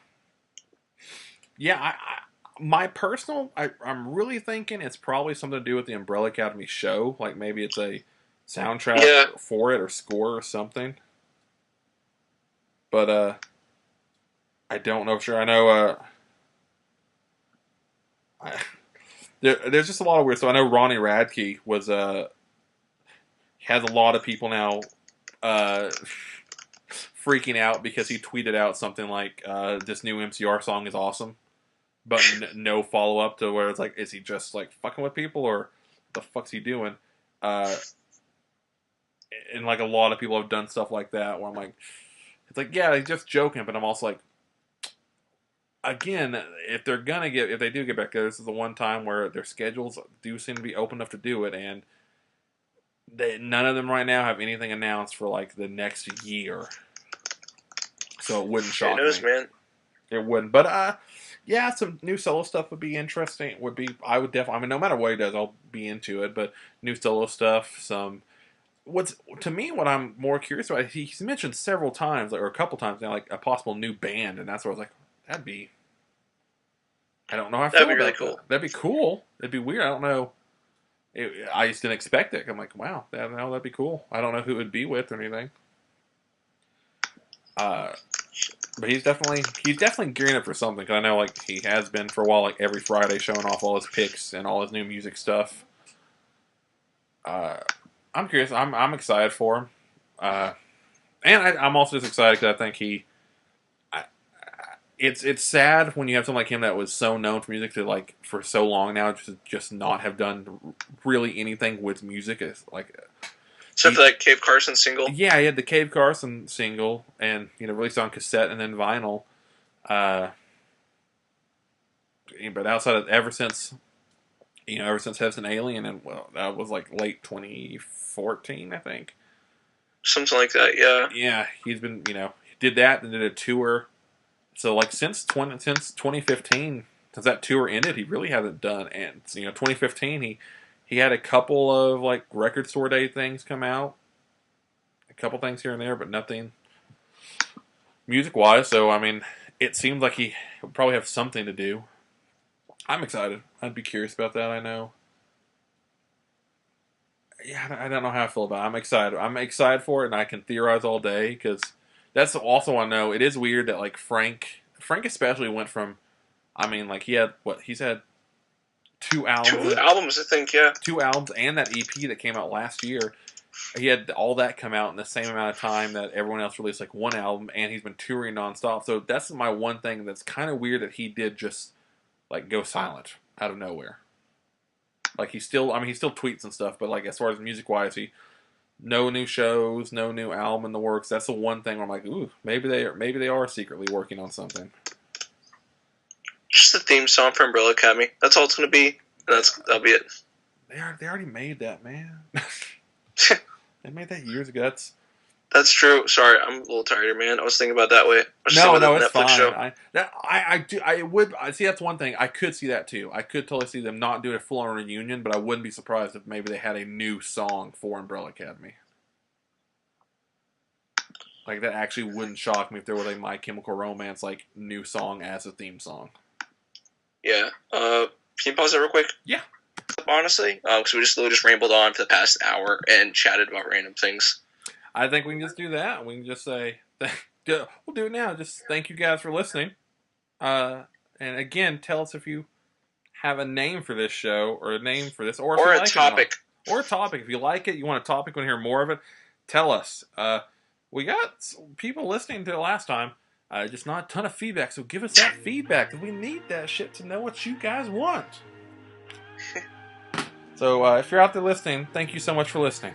my personal... I'm really thinking it's probably something to do with the Umbrella Academy show. Like maybe it's a soundtrack for it or score or something. But I don't know for sure. I know there's just a lot of weird. So I know Ronnie Radke was has a lot of people now freaking out because he tweeted out something like this new MCR song is awesome, but no follow up to where it's like, is he just like fucking with people or what the fuck's he doing? And like a lot of people have done stuff like that where I'm like, it's like, yeah, he's just joking, but I'm also like, again, if they do get back there, this is the one time where their schedules do seem to be open enough to do it, and none of them right now have anything announced for like the next year. So it wouldn't shock me. Man. It wouldn't, but yeah, some new solo stuff would be interesting. I would definitely. I mean, no matter what he does, I'll be into it. But new solo stuff, what I'm more curious about, he's mentioned several times, or a couple times now, like a possible new band, and that's where I was like, that'd be. I don't know how I feel That'd be about really that. cool. That'd be cool. It'd be weird. I don't know. I just didn't expect it. I'm like, wow, that'd be cool. I don't know who it would be with or anything. But he's definitely gearing up for something. Cause I know like he has been for a while, like every Friday showing off all his picks and all his new music stuff. I'm curious. I'm excited for him. And I'm also just excited because I think it's sad when you have someone like him that was so known for music to like for so long now just not have done really anything with music. It's like except for that Cave Carson single. Yeah, he had the Cave Carson single and released on cassette and then vinyl. But outside of ever since Heaven's an Alien, and well, that was like late 2014, I think. Something like that, yeah. Yeah, he's been he did that and did a tour. So like since 2015, since that tour ended, he really hasn't done. And 2015, he had a couple of like record store day things come out, a couple things here and there, but nothing music wise. So I mean, it seems like he would probably have something to do. I'm excited. I'd be curious about that. I know. Yeah, I don't know how I feel about it. I'm excited. I'm excited for it, and I can theorize all day because. That's also I know. It is weird that like Frank especially went from, I mean, like he's had 2 albums. 2 albums, I think, yeah. 2 albums and that EP that came out last year. He had all that come out in the same amount of time that everyone else released like 1 album, and he's been touring nonstop. So that's my one thing that's kind of weird that he did just like go silent out of nowhere. Like he still tweets and stuff, but like as far as music wise, no new shows, no new album in the works. That's the one thing where I'm like, ooh, maybe they are secretly working on something. Just the theme song for Umbrella Academy. That's all it's going to be. That'll be it. They already made that, man. They made that years ago. That's true. Sorry, I'm a little tired, man. I was thinking about that way. No, it's fine. I would see that's one thing. I could see that too. I could totally see them not doing a full on reunion, but I wouldn't be surprised if maybe they had a new song for Umbrella Academy. Like that actually wouldn't shock me if there was a My Chemical Romance like new song as a theme song. Yeah. Can you pause that real quick? Yeah. Honestly, because we just rambled on for the past hour and chatted about random things. I think we can just do that. We can just say, we'll do it now. Just thank you guys for listening. And again, tell us if you have a name for this show or a name for this, or a topic. Or a topic. If you like it, you want a topic, want to hear more of it, tell us. We got people listening to it last time. Just not a ton of feedback, so give us that feedback. We need that shit to know what you guys want. So if you're out there listening, thank you so much for listening.